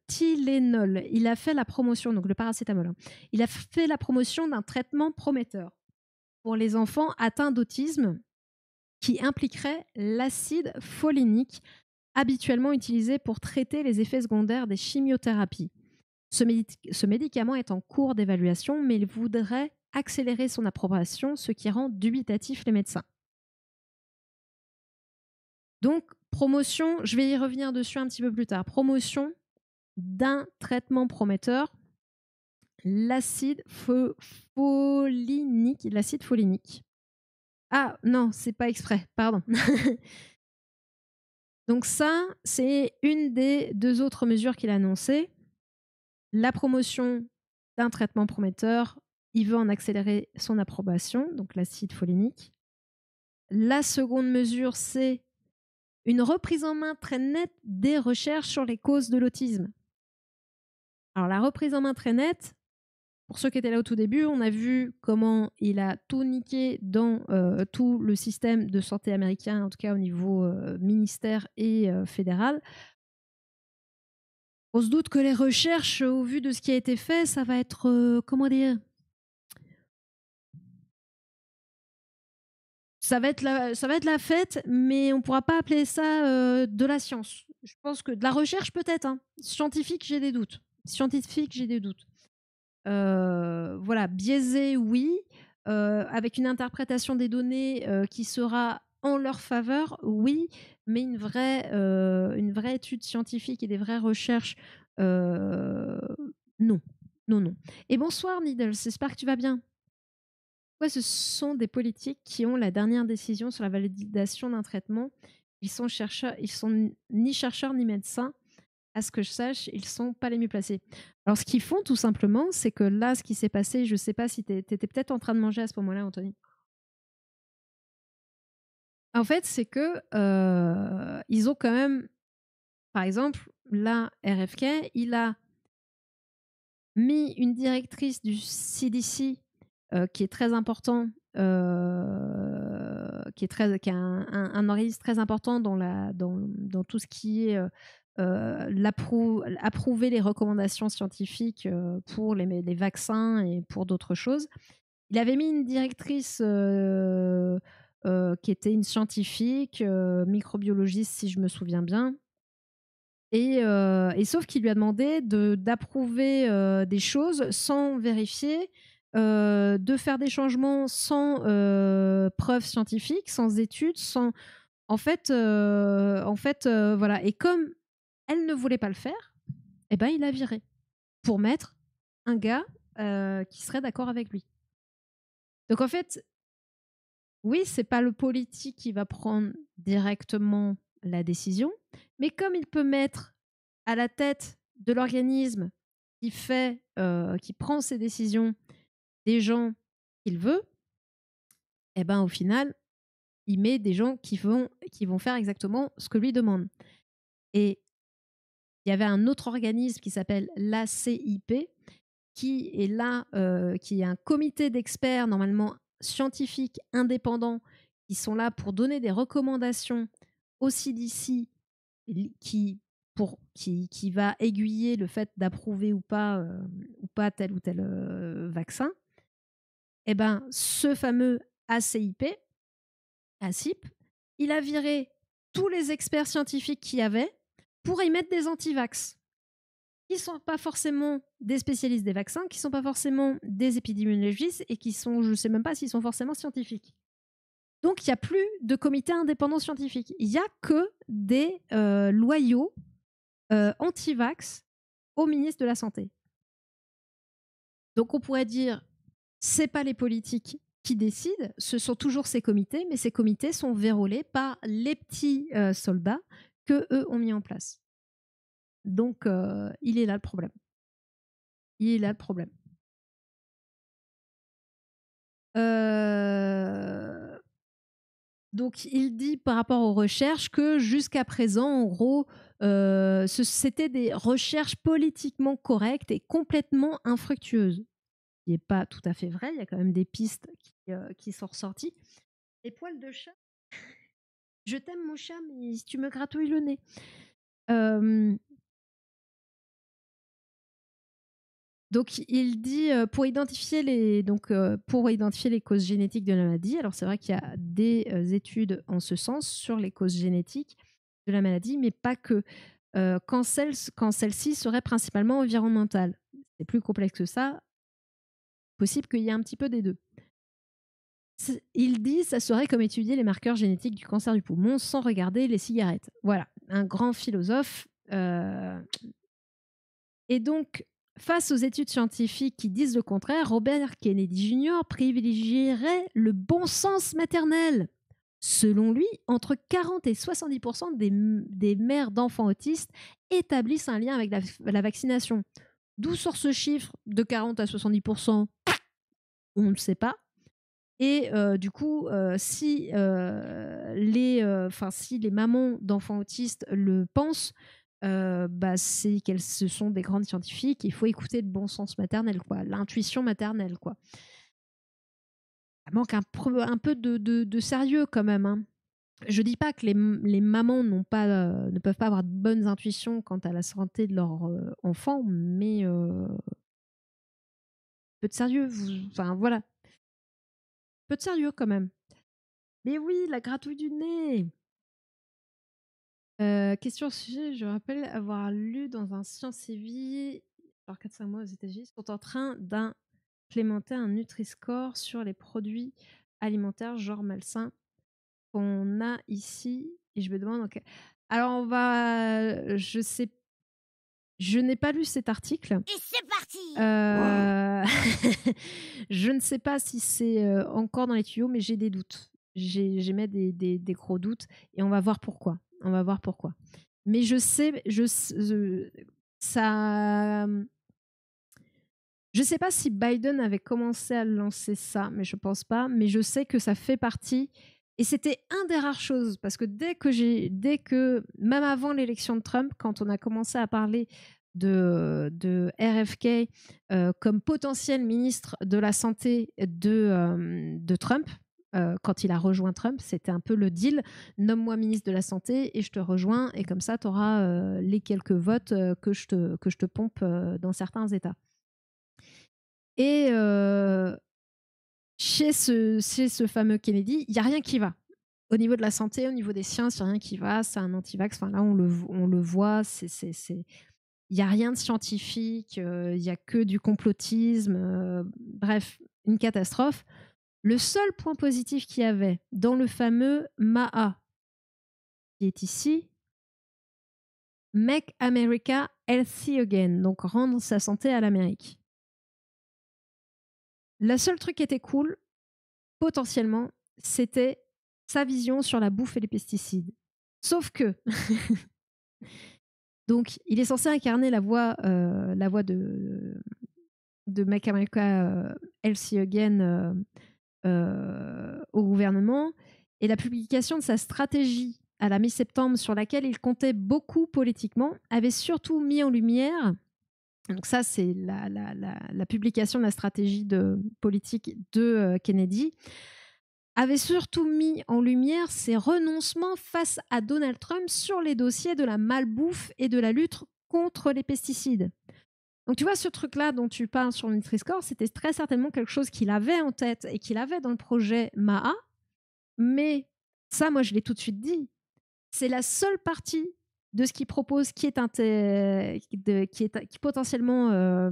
Tylenol, il a fait la promotion, donc le paracétamol, hein, il a fait la promotion d'un traitement prometteur pour les enfants atteints d'autisme qui impliquerait l'acide folinique habituellement utilisé pour traiter les effets secondaires des chimiothérapies. Ce médicament est en cours d'évaluation, mais il voudrait accélérer son approbation, ce qui rend dubitatif les médecins. Donc, promotion, je vais y revenir dessus un petit peu plus tard, promotion d'un traitement prometteur, l'acide folinique. Ah non, c'est pas exprès, pardon. Donc ça, c'est une des 2 autres mesures qu'il a annoncées. La promotion d'un traitement prometteur, il veut en accélérer son approbation, donc l'acide folinique. La seconde mesure, c'est une reprise en main très nette des recherches sur les causes de l'autisme. Alors la reprise en main très nette, pour ceux qui étaient là au tout début, on a vu comment il a tout niqué dans tout le système de santé américain, en tout cas au niveau ministère et fédéral. On se doute que les recherches, au vu de ce qui a été fait, ça va être, comment dire, ça va être la fête, mais on ne pourra pas appeler ça de la science. Je pense que de la recherche peut-être, hein. Scientifique, j'ai des doutes. Voilà, biaisé, oui, avec une interprétation des données qui sera en leur faveur, oui, mais une vraie étude scientifique et des vraies recherches, non. Non, non. Et bonsoir, Needles, j'espère que tu vas bien. Ouais, ce sont des politiques qui ont la dernière décision sur la validation d'un traitement. Ils sont ni chercheurs ni médecins. À ce que je sache, ils ne sont pas les mieux placés. Alors, ce qu'ils font, tout simplement, c'est que là, ce qui s'est passé, je ne sais pas si tu étais peut-être en train de manger à ce moment-là, Anthony. En fait, c'est que ils ont quand même, par exemple, là, RFK, il a mis une directrice du CDC qui est très important, qui a un organisme très important dans tout ce qui est approuver les recommandations scientifiques pour les vaccins et pour d'autres choses. Il avait mis une directrice qui était une scientifique, microbiologiste si je me souviens bien. Et sauf qu'il lui a demandé d'approuver des choses sans vérifier, de faire des changements sans preuves scientifiques, sans études, sans... voilà. Et comme elle ne voulait pas le faire, eh ben, il l'a viré pour mettre un gars qui serait d'accord avec lui. Donc en fait, oui, c'est pas le politique qui va prendre directement la décision, mais comme il peut mettre à la tête de l'organisme qui prend ces décisions des gens qu'il veut, eh ben au final, il met des gens qui vont faire exactement ce que lui demande. Et il y avait un autre organisme qui s'appelle l'ACIP, qui est là, qui est un comité d'experts normalement scientifiques indépendants qui sont là pour donner des recommandations au CDC qui va aiguiller le fait d'approuver ou pas tel ou tel vaccin. Eh ben, ce fameux ACIP, il a viré tous les experts scientifiques qu'il y avait pour y mettre des antivax qui ne sont pas forcément des spécialistes des vaccins, qui ne sont pas forcément des épidémiologistes et qui sont, je ne sais même pas s'ils sont forcément scientifiques. Donc, il n'y a plus de comité indépendant scientifique. Il n'y a que des loyaux anti-vax au ministre de la Santé. Donc, on pourrait dire, ce n'est pas les politiques qui décident, ce sont toujours ces comités, mais ces comités sont vérolés par les petits soldats qu'eux ont mis en place. Donc, il est là le problème. Donc, il dit par rapport aux recherches que jusqu'à présent, en gros, c'était des recherches politiquement correctes et complètement infructueuses. Ce qui n'est pas tout à fait vrai, il y a quand même des pistes qui sont ressorties. Les poils de chat, je t'aime mon chat, mais si tu me gratouilles le nez. Donc, il dit pour identifier les causes génétiques de la maladie. Alors, c'est vrai qu'il y a des études en ce sens sur les causes génétiques de la maladie, mais pas que. Quand celle-ci serait principalement environnementale. C'est plus complexe que ça. Possible qu'il y ait un petit peu des deux. Il dit ça serait comme étudier les marqueurs génétiques du cancer du poumon sans regarder les cigarettes. Voilà, un grand philosophe. Et donc, face aux études scientifiques qui disent le contraire, Robert Kennedy Jr. privilégierait le bon sens maternel. Selon lui, entre 40 et 70% des mères d'enfants autistes établissent un lien avec la vaccination. D'où sort ce chiffre de 40 à 70%? On ne sait pas. Et du coup, si les mamans d'enfants autistes le pensent, c'est qu'elles ce sont des grandes scientifiques. Il faut écouter le bon sens maternel, quoi, l'intuition maternelle, quoi. Ça manque un peu de sérieux quand même, hein. Je dis pas que les mamans ne peuvent pas avoir de bonnes intuitions quant à la santé de leur enfant, mais peu de sérieux. Enfin voilà, peu de sérieux quand même. Mais oui, la gratouille du nez. Question au sujet, je rappelle avoir lu dans un Science et Vie, alors 4-5 mois aux États-Unis, sont en train d'implémenter un Nutri-Score sur les produits alimentaires, genre malsains, qu'on a ici. Et je me demande. Alors, je n'ai pas lu cet article. Et c'est parti. Je ne sais pas si c'est encore dans les tuyaux, mais j'ai des doutes. J'émets des gros doutes et on va voir pourquoi. Mais je sais pas si Biden avait commencé à lancer ça, mais je pense pas. Mais je sais que ça fait partie. Et c'était un des rares choses, parce que dès que, même avant l'élection de Trump, quand on a commencé à parler de RFK comme potentiel ministre de la Santé de Trump, quand il a rejoint Trump, c'était un peu le deal. Nomme-moi ministre de la Santé et je te rejoins. Et comme ça, tu auras les quelques votes que je te pompe dans certains États. Et chez ce fameux Kennedy, il n'y a rien qui va. Au niveau de la santé, au niveau des sciences, il n'y a rien qui va. C'est un anti-vax. Enfin, là, on le voit. Il n'y a rien de scientifique. Il n'y a que du complotisme. Bref, une catastrophe. Le seul point positif qu'il y avait dans le fameux MAA, qui est ici, Make America Healthy Again, donc rendre sa santé à l'Amérique. Le seul truc qui était cool, potentiellement, c'était sa vision sur la bouffe et les pesticides. Sauf que, donc, il est censé incarner la voix de Make America Healthy Again au gouvernement, et la publication de sa stratégie à la mi-septembre, sur laquelle il comptait beaucoup politiquement, avait surtout mis en lumière. Donc ça, c'est la publication de la stratégie politique de Kennedy, avait surtout mis en lumière ses renoncements face à Donald Trump sur les dossiers de la malbouffe et de la lutte contre les pesticides. Donc tu vois, ce truc-là dont tu parles sur le Nutri-Score, c'était très certainement quelque chose qu'il avait en tête et qu'il avait dans le projet MAA. Mais ça, moi, je l'ai tout de suite dit, c'est la seule partie de ce qu'il propose qui est potentiellement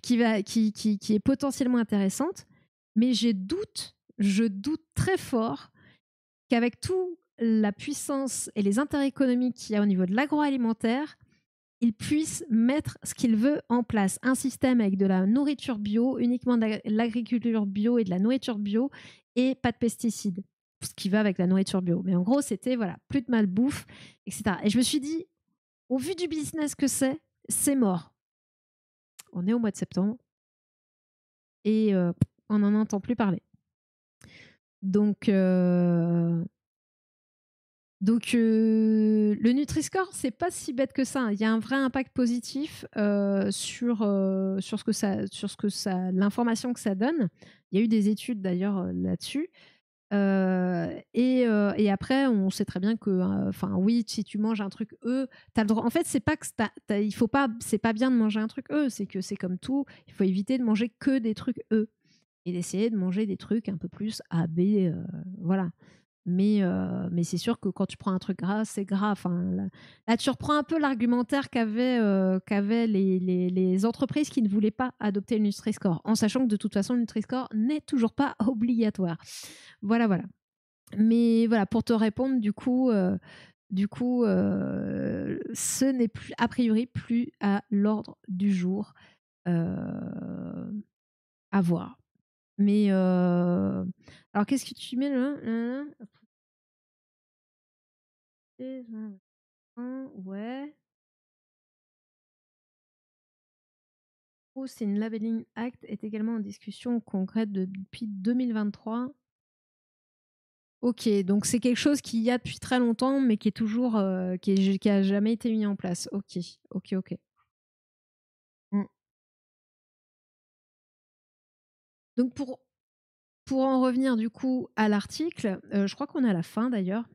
qui est potentiellement intéressante. Mais je doute très fort qu'avec toute la puissance et les intérêts économiques qu'il y a au niveau de l'agroalimentaire, il puisse mettre ce qu'il veut en place. Un système avec de la nourriture bio, uniquement de l'agriculture bio et de la nourriture bio, et pas de pesticides. Ce qui va avec la nourriture bio. Mais en gros, c'était voilà, plus de malbouffe, etc. Et je me suis dit, au vu du business que c'est mort. On est au mois de septembre et on n'en entend plus parler. Donc le Nutri-Score, c'est pas si bête que ça. Il y a un vrai impact positif sur l'information que ça donne. Il y a eu des études d'ailleurs là-dessus. Et après, on sait très bien que, oui, si tu manges un truc t'as le droit. En fait, c'est pas que il faut pas, c'est pas bien de manger un truc c'est que c'est comme tout. Il faut éviter de manger que des trucs et d'essayer de manger des trucs un peu plus A, B, voilà. Mais c'est sûr que quand tu prends un truc gras, c'est gras. Enfin, là, tu reprends un peu l'argumentaire qu'avaient les entreprises qui ne voulaient pas adopter le Nutri-Score, en sachant que de toute façon, le Nutri-Score n'est toujours pas obligatoire. Voilà. Mais voilà, pour te répondre, du coup, ce n'est plus, a priori, plus à l'ordre du jour. À voir. Mais alors, qu'est-ce que tu mets là? Ouais. Sin Labeling Act est également en discussion concrète depuis 2023. Ok, donc c'est quelque chose qu'il y a depuis très longtemps, mais qui est toujours, qui a jamais été mis en place. Ok. Mm. Donc pour en revenir du coup à l'article, je crois qu'on est à la fin d'ailleurs.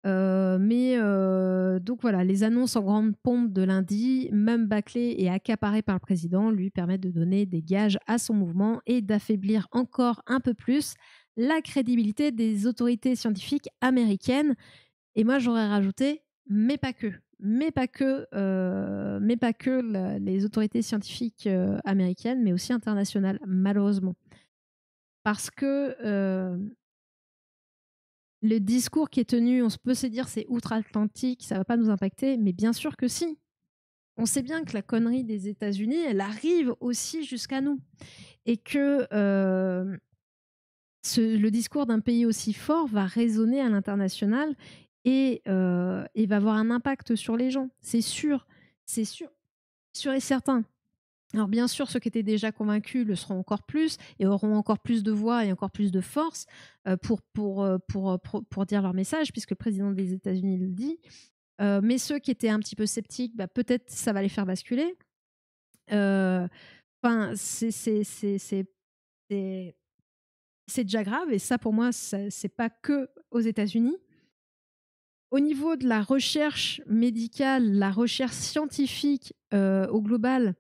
Donc voilà, les annonces en grande pompe de lundi, même bâclées et accaparées par le président, lui permettent de donner des gages à son mouvement et d'affaiblir encore un peu plus la crédibilité des autorités scientifiques américaines. Et moi, j'aurais rajouté, mais pas que. Mais pas que les autorités scientifiques américaines, mais aussi internationales, malheureusement. Parce que le discours qui est tenu, on peut se dire c'est outre-Atlantique, ça va pas nous impacter, mais bien sûr que si. On sait bien que la connerie des États-Unis, elle arrive aussi jusqu'à nous. Et que le discours d'un pays aussi fort va résonner à l'international et va avoir un impact sur les gens. C'est sûr et certain. Alors bien sûr, ceux qui étaient déjà convaincus le seront encore plus et auront encore plus de voix et encore plus de force pour dire leur message, puisque le président des États-Unis le dit. Mais ceux qui étaient un petit peu sceptiques, peut-être ça va les faire basculer. Enfin, c'est déjà grave, et ça pour moi, c'est pas que aux États-Unis. Au niveau de la recherche médicale, la recherche scientifique au global,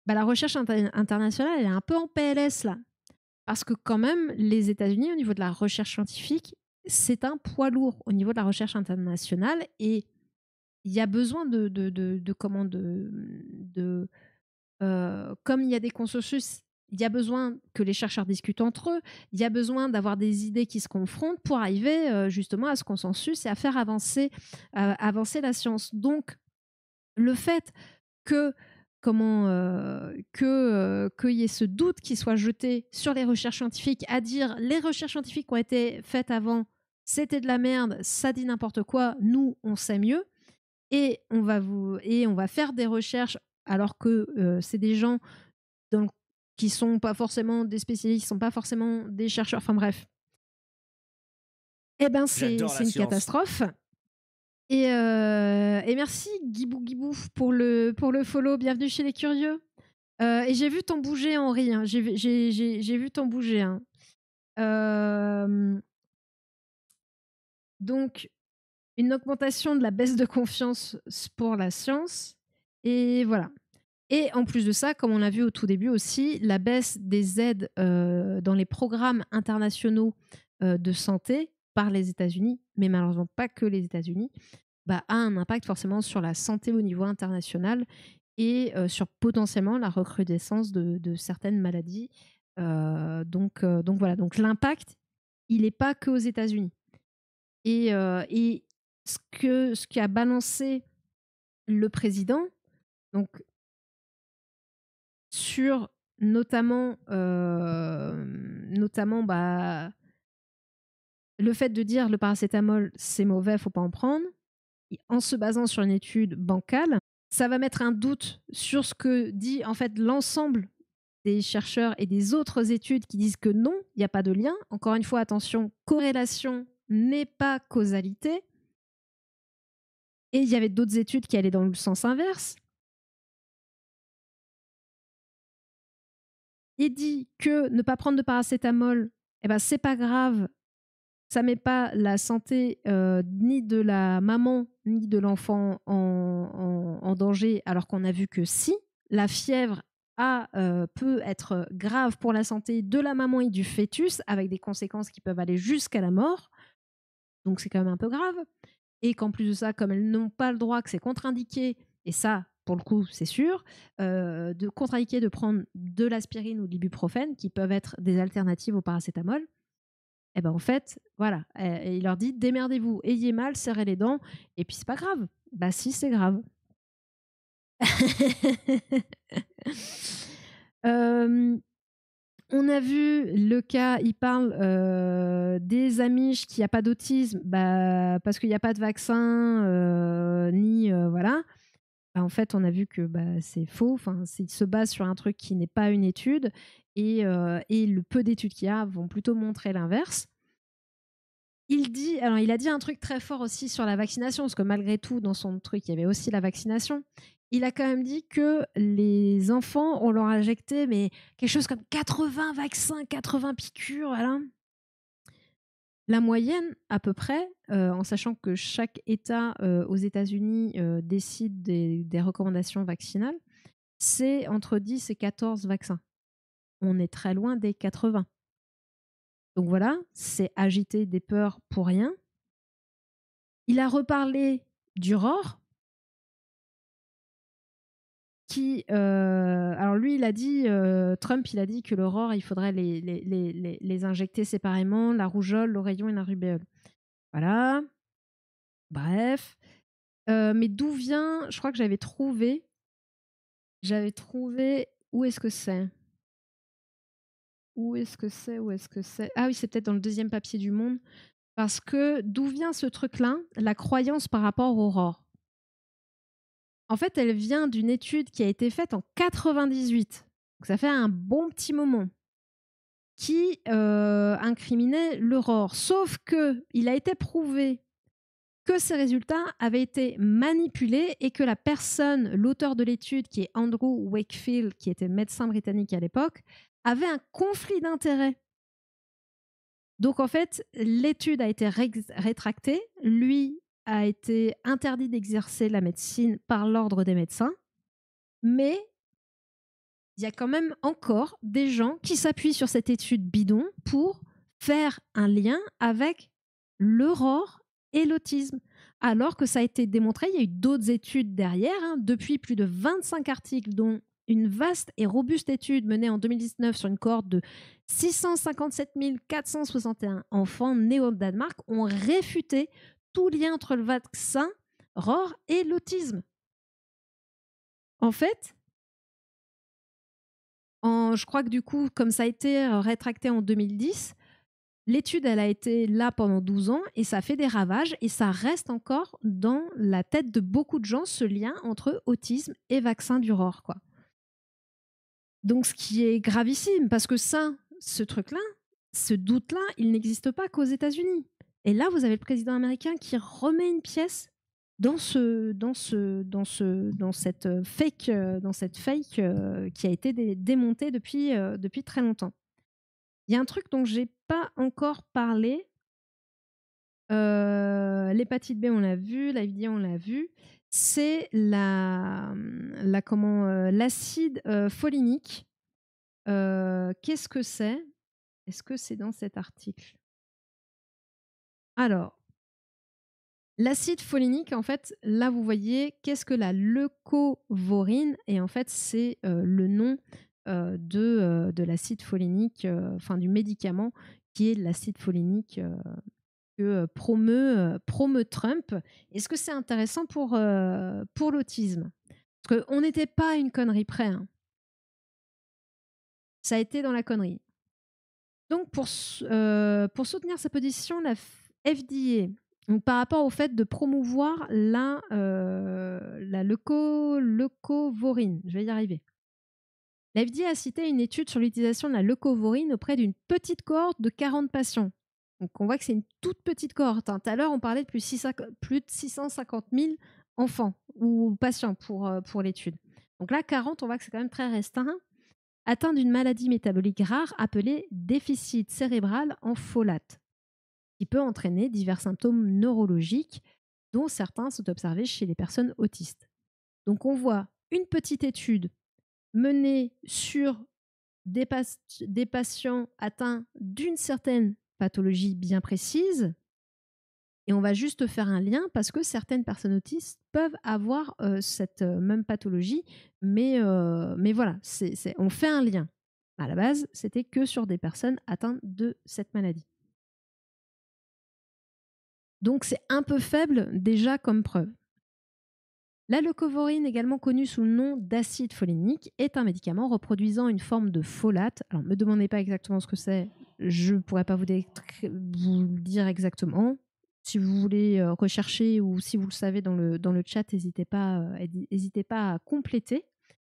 la recherche internationale, elle est un peu en PLS là. Parce que quand même, les États-Unis, au niveau de la recherche scientifique, c'est un poids lourd au niveau de la recherche internationale, et il y a besoin comme il y a des consensus, il y a besoin que les chercheurs discutent entre eux, il y a besoin d'avoir des idées qui se confrontent pour arriver justement à ce consensus et à faire avancer la science. Donc, le fait que qu'il y ait ce doute qui soit jeté sur les recherches scientifiques, à dire les recherches scientifiques qui ont été faites avant, c'était de la merde, ça dit n'importe quoi, nous, on sait mieux, et on va faire des recherches alors que c'est des gens qui sont pas forcément des spécialistes, qui sont pas forcément des chercheurs, enfin bref. Eh ben, c'est une catastrophe. Et merci Guibou pour le follow. Bienvenue chez les curieux. Et j'ai vu ton bouger, Henri. Hein. J'ai vu ton bouger. Hein. Donc, une augmentation de la baisse de confiance pour la science. Et voilà. Et en plus de ça, comme on l'a vu au tout début aussi, la baisse des aides dans les programmes internationaux de santé par les États-Unis, mais malheureusement pas que les États-Unis, a un impact forcément sur la santé au niveau international et sur potentiellement la recrudescence de certaines maladies. Donc voilà, donc l'impact, il n'est pas que aux États-Unis. Et ce qui a balancé le président, donc sur notamment le fait de dire le paracétamol c'est mauvais, faut pas en prendre, en se basant sur une étude bancale, ça va mettre un doute sur ce que dit en fait l'ensemble des chercheurs et des autres études qui disent que non, il n'y a pas de lien. Encore une fois, attention, corrélation n'est pas causalité. Et il y avait d'autres études qui allaient dans le sens inverse. Et dit que ne pas prendre de paracétamol, c'est pas grave, ça met pas la santé ni de la maman ni de l'enfant en danger, alors qu'on a vu que si, la fièvre peut être grave pour la santé de la maman et du fœtus, avec des conséquences qui peuvent aller jusqu'à la mort. Donc c'est quand même un peu grave. Et qu'en plus de ça, comme elles n'ont pas le droit, que c'est contre-indiqué, et ça, pour le coup, c'est sûr, de contre-indiquer de prendre de l'aspirine ou de l'ibuprofène, qui peuvent être des alternatives au paracétamol, et en fait, voilà, et il leur dit démerdez-vous, ayez mal, serrez les dents, et puis c'est pas grave. Bah si, c'est grave. On a vu le cas, il parle des Amish qui n'ont pas d'autisme, parce qu'il n'y a pas de vaccin, ni voilà. Bah, en fait, on a vu que c'est faux. Enfin, il se base sur un truc qui n'est pas une étude et le peu d'études qu'il y a vont plutôt montrer l'inverse. Il a dit un truc très fort aussi sur la vaccination, parce que malgré tout, dans son truc, il y avait aussi la vaccination. Il a quand même dit que les enfants, on leur a injecté mais quelque chose comme 80 vaccins, 80 piqûres, voilà. La moyenne, à peu près, en sachant que chaque État aux États-Unis décide des recommandations vaccinales, c'est entre 10 et 14 vaccins. On est très loin des 80. Donc voilà, c'est agiter des peurs pour rien. Il a reparlé du ROR, alors lui, il a dit, Trump, il a dit que le ROR, il faudrait les injecter séparément, la rougeole, l'oreillon et la rubéole. Voilà. Bref. Mais d'où vient, je crois que j'avais trouvé, où est-ce que c'est Où est-ce que c'est Ah oui, c'est peut-être dans le deuxième papier du Monde. Parce que d'où vient ce truc-là, la croyance par rapport au ROR? En fait, elle vient d'une étude qui a été faite en 98. Donc ça fait un bon petit moment. Qui incriminait le ROR. Sauf qu'il a été prouvé que ces résultats avaient été manipulés et que la personne, l'auteur de l'étude, qui est Andrew Wakefield, qui était médecin britannique à l'époque, avait un conflit d'intérêts. Donc en fait, l'étude a été rétractée. Lui a été interdit d'exercer la médecine par l'ordre des médecins. Mais il y a quand même encore des gens qui s'appuient sur cette étude bidon pour faire un lien avec l'aurore et l'autisme. Alors que ça a été démontré, il y a eu d'autres études derrière, depuis plus de 25 articles, dont une vaste et robuste étude menée en 2019 sur une cohorte de 657 461 enfants nés au Danemark ont réfuté tout lien entre le vaccin ROR et l'autisme. En fait, je crois que du coup, comme ça a été rétracté en 2010, l'étude, elle a été là pendant 12 ans et ça fait des ravages et ça reste encore dans la tête de beaucoup de gens, ce lien entre autisme et vaccin du ROR, quoi. Donc, ce qui est gravissime, parce que ça, ce truc-là, ce doute-là, il n'existe pas qu'aux États-Unis. Et là, vous avez le président américain qui remet une pièce dans cette fake qui a été démontée depuis très longtemps. Il y a un truc dont j'ai pas encore parlé. L'hépatite B, on l'a vu, la l'AID, on l'a vu. C'est l'acide folinique. Qu'est-ce que c'est? Est-ce que c'est dans cet article? Alors, l'acide folinique, en fait, là, vous voyez, qu'est-ce que la leucovorine? Et en fait, c'est le nom de l'acide folinique, enfin du médicament qui est l'acide folinique que promeut Trump. Est-ce que c'est intéressant pour l'autisme? Parce qu'on n'était pas à une connerie près. Hein. Ça a été dans la connerie. Donc, pour soutenir sa position, la FDA, donc par rapport au fait de promouvoir la leucovorine, je vais y arriver. La FDA a cité une étude sur l'utilisation de la leucovorine auprès d'une petite cohorte de 40 patients. Donc, on voit que c'est une toute petite cohorte. Hein. Tout à l'heure, on parlait de plus de 650 000 enfants ou patients pour l'étude. Donc là, 40, on voit que c'est quand même très restreint. Atteint d'une maladie métabolique rare appelée déficit cérébral en folate, qui peut entraîner divers symptômes neurologiques, dont certains sont observés chez les personnes autistes. Donc on voit une petite étude menée sur des patients atteints d'une certaine pathologie bien précise, et on va juste faire un lien parce que certaines personnes autistes peuvent avoir cette même pathologie, mais voilà, on fait un lien. À la base, c'était que sur des personnes atteintes de cette maladie. Donc c'est un peu faible déjà comme preuve. La leucovorine, également connue sous le nom d'acide folinique, est un médicament reproduisant une forme de folate. Alors, ne me demandez pas exactement ce que c'est, je ne pourrais pas vous le dire exactement. Si vous voulez rechercher ou si vous le savez dans le chat, n'hésitez pas à compléter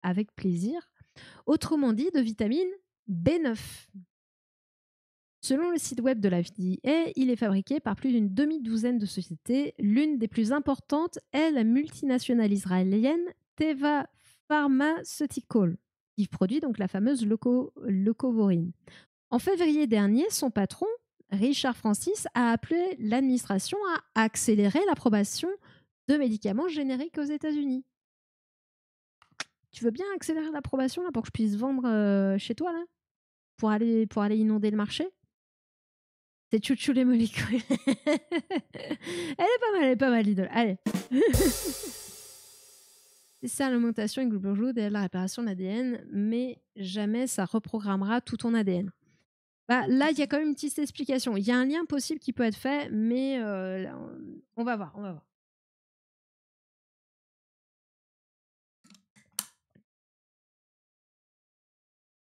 avec plaisir. Autrement dit, de vitamine B9. Selon le site web de la FDA, il est fabriqué par plus d'une demi-douzaine de sociétés. L'une des plus importantes est la multinationale israélienne Teva Pharmaceutical, qui produit donc la fameuse leucovorine. En février dernier, son patron, Richard Francis, a appelé l'administration à accélérer l'approbation de médicaments génériques aux États-Unis. Tu veux bien accélérer l'approbation là, pour que je puisse vendre chez toi là, pour aller inonder le marché? C'est chouchou les molécules. Elle est pas mal, l'idole. Allez. C'est ça l'augmentation avec Global et la réparation de l'ADN, mais jamais ça reprogrammera tout ton ADN. Bah, là, il y a quand même une petite explication. Il y a un lien possible qui peut être fait, mais on va voir.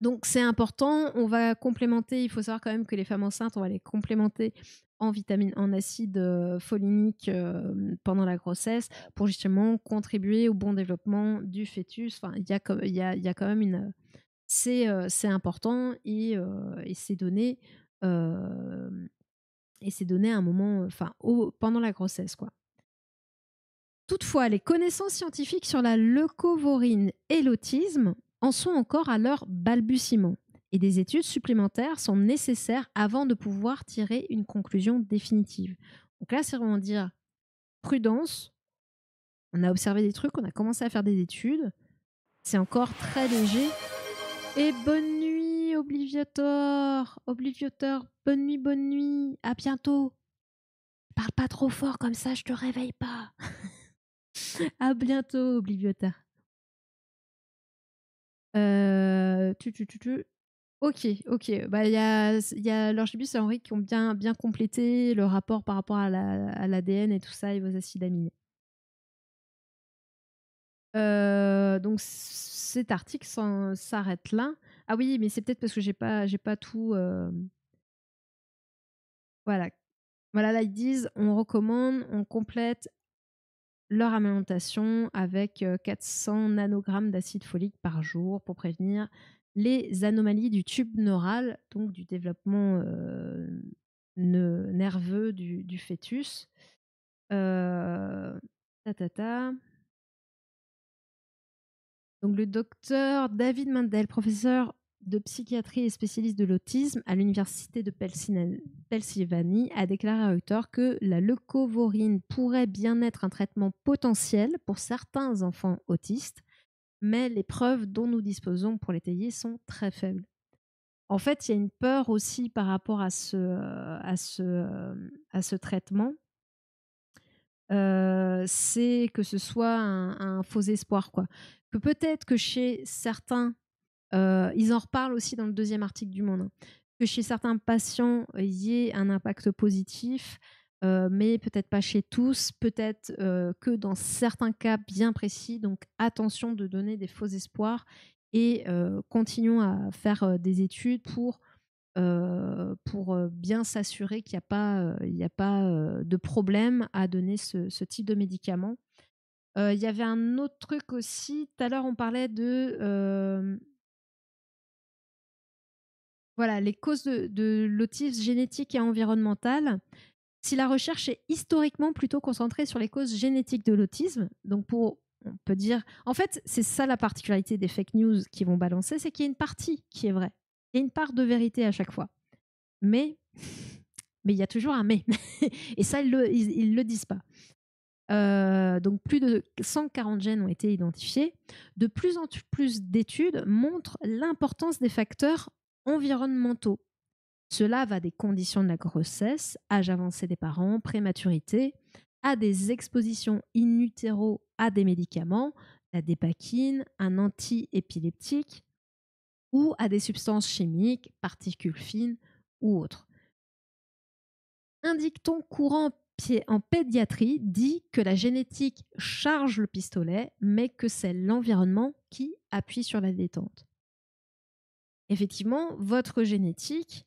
Donc, c'est important. On va complémenter. Il faut savoir quand même que les femmes enceintes, on va les complémenter en vitamines, en acide folinique pendant la grossesse pour justement contribuer au bon développement du fœtus. Enfin, il y a quand même une... C'est important et c'est donné à un moment, pendant la grossesse, quoi. Toutefois, les connaissances scientifiques sur la leucovorine et l'autisme en sont encore à leur balbutiement et des études supplémentaires sont nécessaires avant de pouvoir tirer une conclusion définitive. Donc là, c'est vraiment dire prudence. On a observé des trucs, on a commencé à faire des études. C'est encore très léger. Et bonne nuit, Obliviator. Obliviator, bonne nuit. À bientôt. Parle pas trop fort comme ça, je te réveille pas. À bientôt, Obliviator. Ok. Bah, il y a Lorgibus et Henri qui ont bien complété le rapport par rapport à l'ADN et tout ça et vos acides aminés. Donc cet article s'arrête là. Ah oui, mais c'est peut-être parce que j'ai pas tout. Voilà. Voilà, là ils disent on recommande, on complète leur alimentation avec 400 nanogrammes d'acide folique par jour pour prévenir les anomalies du tube neural, donc du développement nerveux du fœtus. Donc le docteur David Mendel, professeur de psychiatrie et spécialiste de l'autisme à l'université de Pennsylvanie, a déclaré à Reuters que la leucovorine pourrait bien être un traitement potentiel pour certains enfants autistes, mais les preuves dont nous disposons pour l'étayer sont très faibles. En fait, il y a une peur aussi par rapport à ce traitement. C'est que ce soit un faux espoir, quoi. Que peut-être que chez certains, ils en reparlent aussi dans le deuxième article du Monde, hein, que chez certains patients, il y ait un impact positif, mais peut-être pas chez tous, peut-être que dans certains cas bien précis. Donc attention de donner des faux espoirs et continuons à faire des études pour bien s'assurer qu'il n'y a pas de problème à donner ce type de médicament. Il y avait un autre truc aussi. Tout à l'heure, on parlait de les causes de l'autisme génétique et environnemental. Si la recherche est historiquement plutôt concentrée sur les causes génétiques de l'autisme, donc on peut dire... En fait, c'est ça la particularité des fake news qui vont balancer, c'est qu'il y a une partie qui est vraie. Il y a une part de vérité à chaque fois. Mais il y a toujours un mais. Et ça, ils le disent pas. Donc, plus de 140 gènes ont été identifiés. De plus en plus d'études montrent l'importance des facteurs environnementaux. Cela va des conditions de la grossesse, âge avancé des parents, prématurité, à des expositions in utero à des médicaments, la dépakine, un anti-épileptique, ou à des substances chimiques, particules fines ou autres. Un dicton courant en pédiatrie dit que la génétique charge le pistolet, mais que c'est l'environnement qui appuie sur la détente. Effectivement, votre génétique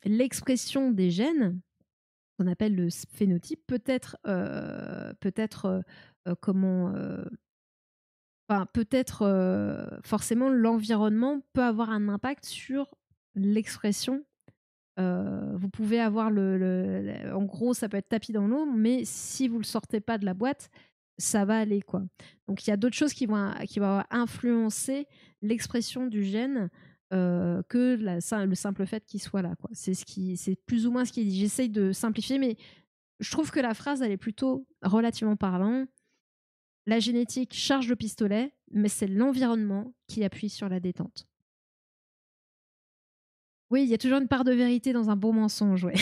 l'expression des gènes, qu'on appelle le phénotype, forcément l'environnement peut avoir un impact sur l'expression. Vous pouvez avoir en gros, ça peut être tapis dans l'eau, mais si vous le sortez pas de la boîte, ça va aller, quoi. Donc il y a d'autres choses qui vont influencer l'expression du gène que le simple fait qu'il soit là, quoi. C'est plus ou moins ce qui est dit. J'essaye de simplifier, mais je trouve que la phrase, elle est plutôt relativement parlant. La génétique charge le pistolet, mais c'est l'environnement qui appuie sur la détente. Oui, il y a toujours une part de vérité dans un bon mensonge, ouais.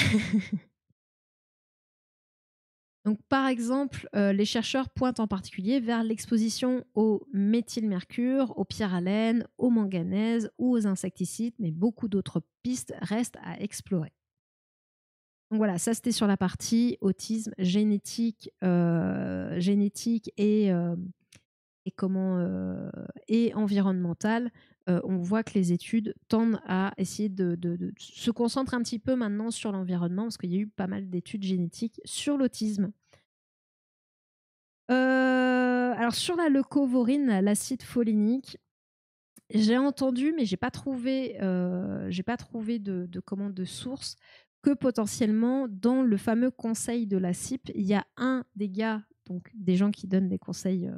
Donc, par exemple, les chercheurs pointent en particulier vers l'exposition au méthylmercure, au pyralène, au manganèse ou aux insecticides, mais beaucoup d'autres pistes restent à explorer. Donc voilà, ça c'était sur la partie autisme génétique et environnemental. On voit que les études tendent à essayer de se concentrer un petit peu maintenant sur l'environnement, parce qu'il y a eu pas mal d'études génétiques sur l'autisme. Alors sur la leucovorine, l'acide folénique, j'ai entendu, mais j'ai pas trouvé de source, que potentiellement dans le fameux conseil de la CIP, il y a un des gars, donc des gens qui donnent des conseils,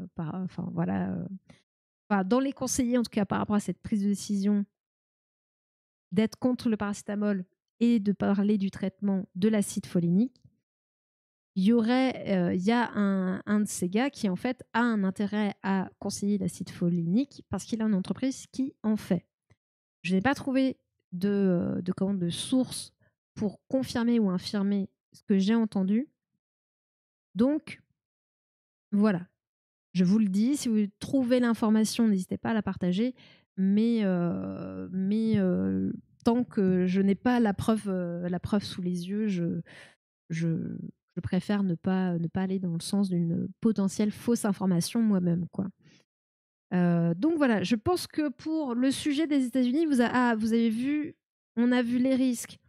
dans les conseillers en tout cas par rapport à cette prise de décision d'être contre le paracétamol et de parler du traitement de l'acide folénique. Il y a un de ces gars qui en fait a un intérêt à conseiller l'acide folénique parce qu'il a une entreprise qui en fait. Je n'ai pas trouvé de source pour confirmer ou infirmer ce que j'ai entendu. Donc, voilà. Je vous le dis, si vous trouvez l'information, n'hésitez pas à la partager. Mais tant que je n'ai pas la preuve sous les yeux, je préfère ne pas aller dans le sens d'une potentielle fausse information moi-même, quoi. Donc voilà, je pense que pour le sujet des États-Unis, vous avez vu, on a vu les risques,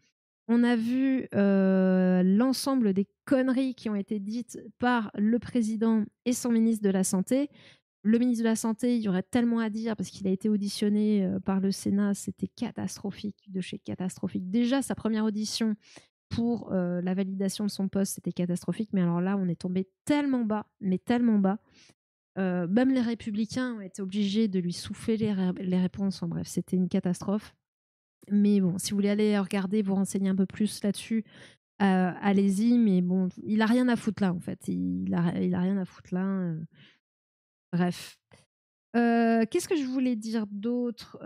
on a vu l'ensemble des conneries qui ont été dites par le président et son ministre de la Santé. Le ministre de la Santé, il y aurait tellement à dire parce qu'il a été auditionné par le Sénat, c'était catastrophique, de chez catastrophique. Déjà, sa première audition pour la validation de son poste, c'était catastrophique, mais alors là, on est tombé tellement bas, mais tellement bas. Même les Républicains ont été obligés de lui souffler les réponses. En bref, c'était une catastrophe. Mais bon, si vous voulez aller regarder, vous renseigner un peu plus là-dessus, allez-y. Mais bon, il a rien à foutre là, en fait. Il a rien à foutre là. Bref. Qu'est-ce que je voulais dire d'autre?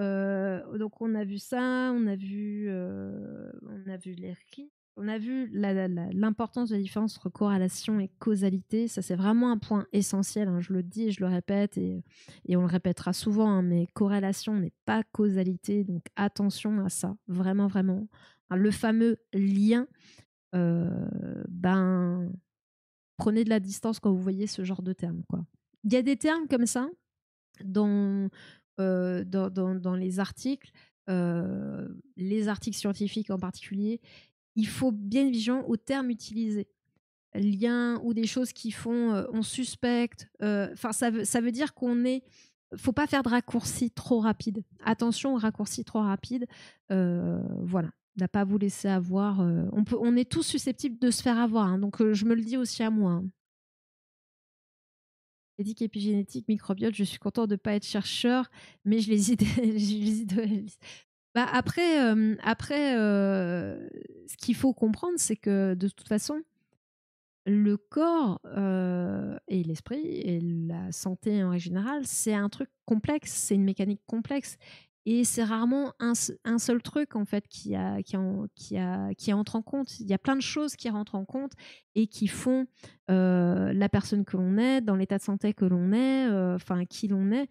Donc on a vu ça, on a vu les risques, on a vu l'importance de la différence entre corrélation et causalité. Ça, c'est vraiment un point essentiel, hein, je le dis et je le répète, et on le répétera souvent, hein, mais corrélation n'est pas causalité, donc attention à ça, vraiment, vraiment. Hein, le fameux lien, prenez de la distance quand vous voyez ce genre de termes, quoi. Il y a des termes comme ça dans les articles scientifiques en particulier. Il faut bien être vigilant aux termes utilisés. Liens ou des choses qui font on suspecte. Ça veut dire qu'on est. Faut pas faire de raccourcis trop rapides. Attention aux raccourcis trop rapides. Voilà. Ne pas vous laisser avoir. On est tous susceptibles de se faire avoir. Hein, donc je me le dis aussi à moi. Hein. Éthique, épigénétique, microbiote, je suis contente de ne pas être chercheur, mais je les idéalise. Après, ce qu'il faut comprendre, c'est que de toute façon, le corps et l'esprit et la santé en général, c'est un truc complexe, c'est une mécanique complexe. Et c'est rarement un seul truc en fait qui entre en compte. Il y a plein de choses qui rentrent en compte et qui font la personne que l'on est, dans l'état de santé que l'on est, qui l'on est.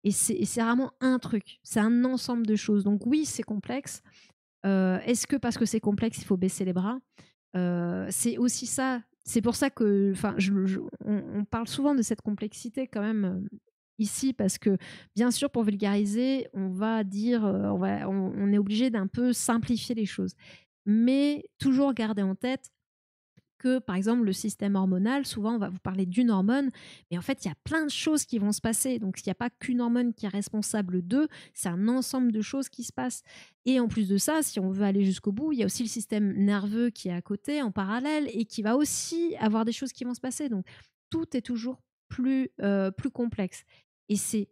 Et c'est rarement un truc, c'est un ensemble de choses. Donc oui, c'est complexe. Est-ce que parce que c'est complexe, il faut baisser les bras? C'est aussi ça. C'est pour ça que, on parle souvent de cette complexité quand même ici, parce que bien sûr, pour vulgariser, on va dire, on est obligé d'un peu simplifier les choses. mais toujours garder en tête que, par exemple, le système hormonal, souvent, on va vous parler d'une hormone, mais en fait, il y a plein de choses qui vont se passer. Donc, il n'y a pas qu'une hormone qui est responsable d'eux, c'est un ensemble de choses qui se passent. Et en plus de ça, si on veut aller jusqu'au bout, il y a aussi le système nerveux qui est à côté, en parallèle, et qui va aussi avoir des choses qui vont se passer. Donc, tout est toujours plus complexe. Et c'est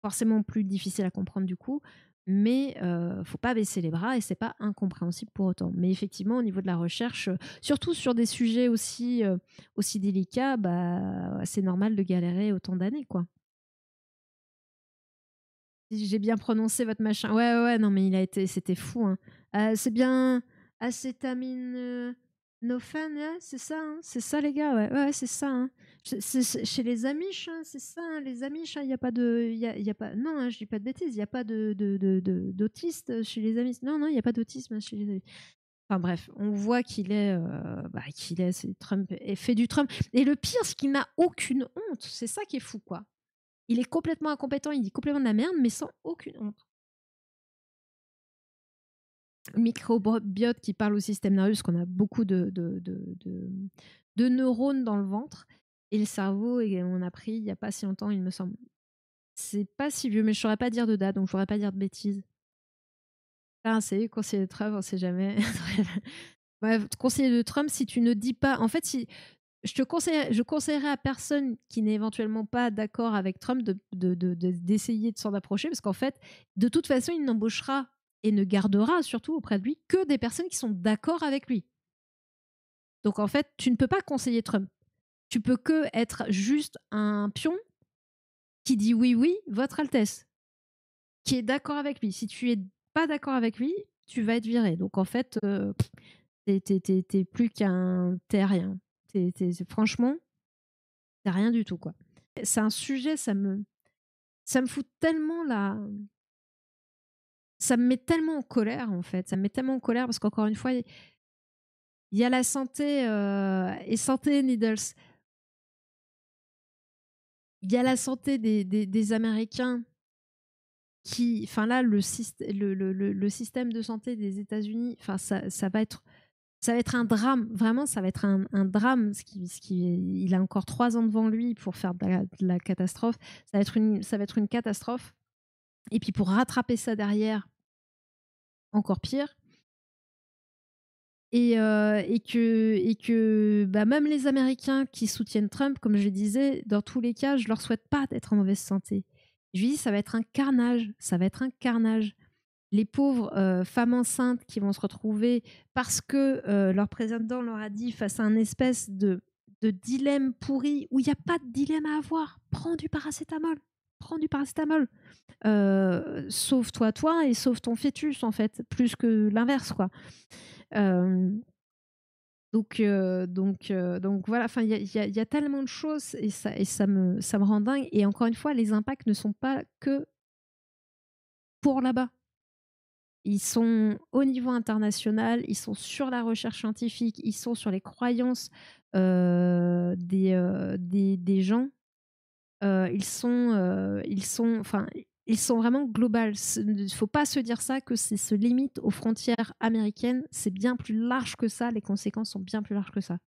forcément plus difficile à comprendre du coup, mais faut pas baisser les bras et c'est pas incompréhensible pour autant. Mais effectivement, au niveau de la recherche, surtout sur des sujets aussi délicats, bah, c'est normal de galérer autant d'années, quoi. Si j'ai bien prononcé votre machin. Ouais, ouais, ouais, non, mais c'était fou, hein. C'est bien acétaminophène, ouais, c'est ça, hein, c'est ça, les gars, ouais, ouais, c'est ça, hein. C'est chez les Amish, hein, c'est ça, hein, les Amish, il y a pas de, y a pas, non, hein, je dis pas de bêtises, il y a pas d'autistes chez les Amish. Non, non, il y a pas d'autisme chez les Amish. Enfin bref, on voit c'est Trump et fait du Trump. Et le pire, c'est qu'il n'a aucune honte. C'est ça qui est fou, quoi. Il est complètement incompétent, il dit complètement de la merde, mais sans aucune honte. Le microbiote qui parle au système nerveux, parce qu'on a beaucoup de neurones dans le ventre. Et le cerveau, et on a appris il n'y a pas si longtemps, il me semble. C'est pas si vieux, mais je ne saurais pas dire de date, donc je ne saurais pas dire de bêtises. Ah, c'est conseiller de Trump, on ne sait jamais. Ouais, conseiller de Trump, si tu ne dis pas. En fait, si je conseillerais à personne qui n'est éventuellement pas d'accord avec Trump d'essayer de s'en approcher, parce qu'en fait, de toute façon, il n'embauchera et ne gardera surtout auprès de lui que des personnes qui sont d'accord avec lui. Donc en fait, tu ne peux pas conseiller Trump. Tu peux que être juste un pion qui dit oui, oui, votre Altesse, qui est d'accord avec lui. Si tu es pas d'accord avec lui, tu vas être viré. Donc en fait, t'es plus qu'un... T'es rien. Franchement, t'es rien du tout, quoi. C'est un sujet, ça me fout tellement la... Ça me met tellement en colère, en fait. Ça me met tellement en colère parce qu'encore une fois, il y a la santé et santé needles. Il y a la santé des Américains qui... Enfin là, le système de santé des États-Unis, enfin, ça va être un drame. Vraiment, ça va être un drame. Il a encore 3 ans devant lui pour faire de la catastrophe. Ça va être une catastrophe. Et puis pour rattraper ça derrière, encore pire. Et que bah, même les Américains qui soutiennent Trump, comme je disais, dans tous les cas, je leur souhaite pas d'être en mauvaise santé. Je lui dis, ça va être un carnage. Ça va être un carnage. Les pauvres femmes enceintes qui vont se retrouver parce que leur président leur a dit face à un espèce de dilemme pourri où il n'y a pas de dilemme à avoir. Prends du paracétamol. Prends du paracétamol. Sauve-toi, toi, et sauve ton fœtus, en fait, plus que l'inverse, quoi. Donc voilà, enfin, il y a tellement de choses et ça me rend dingue. Et encore une fois, les impacts ne sont pas que pour là-bas. Ils sont au niveau international, ils sont sur la recherche scientifique, ils sont sur les croyances des gens. Ils sont vraiment globales. Il ne faut pas se dire ça que c'est se limite aux frontières américaines. C'est bien plus large que ça. Les conséquences sont bien plus larges que ça.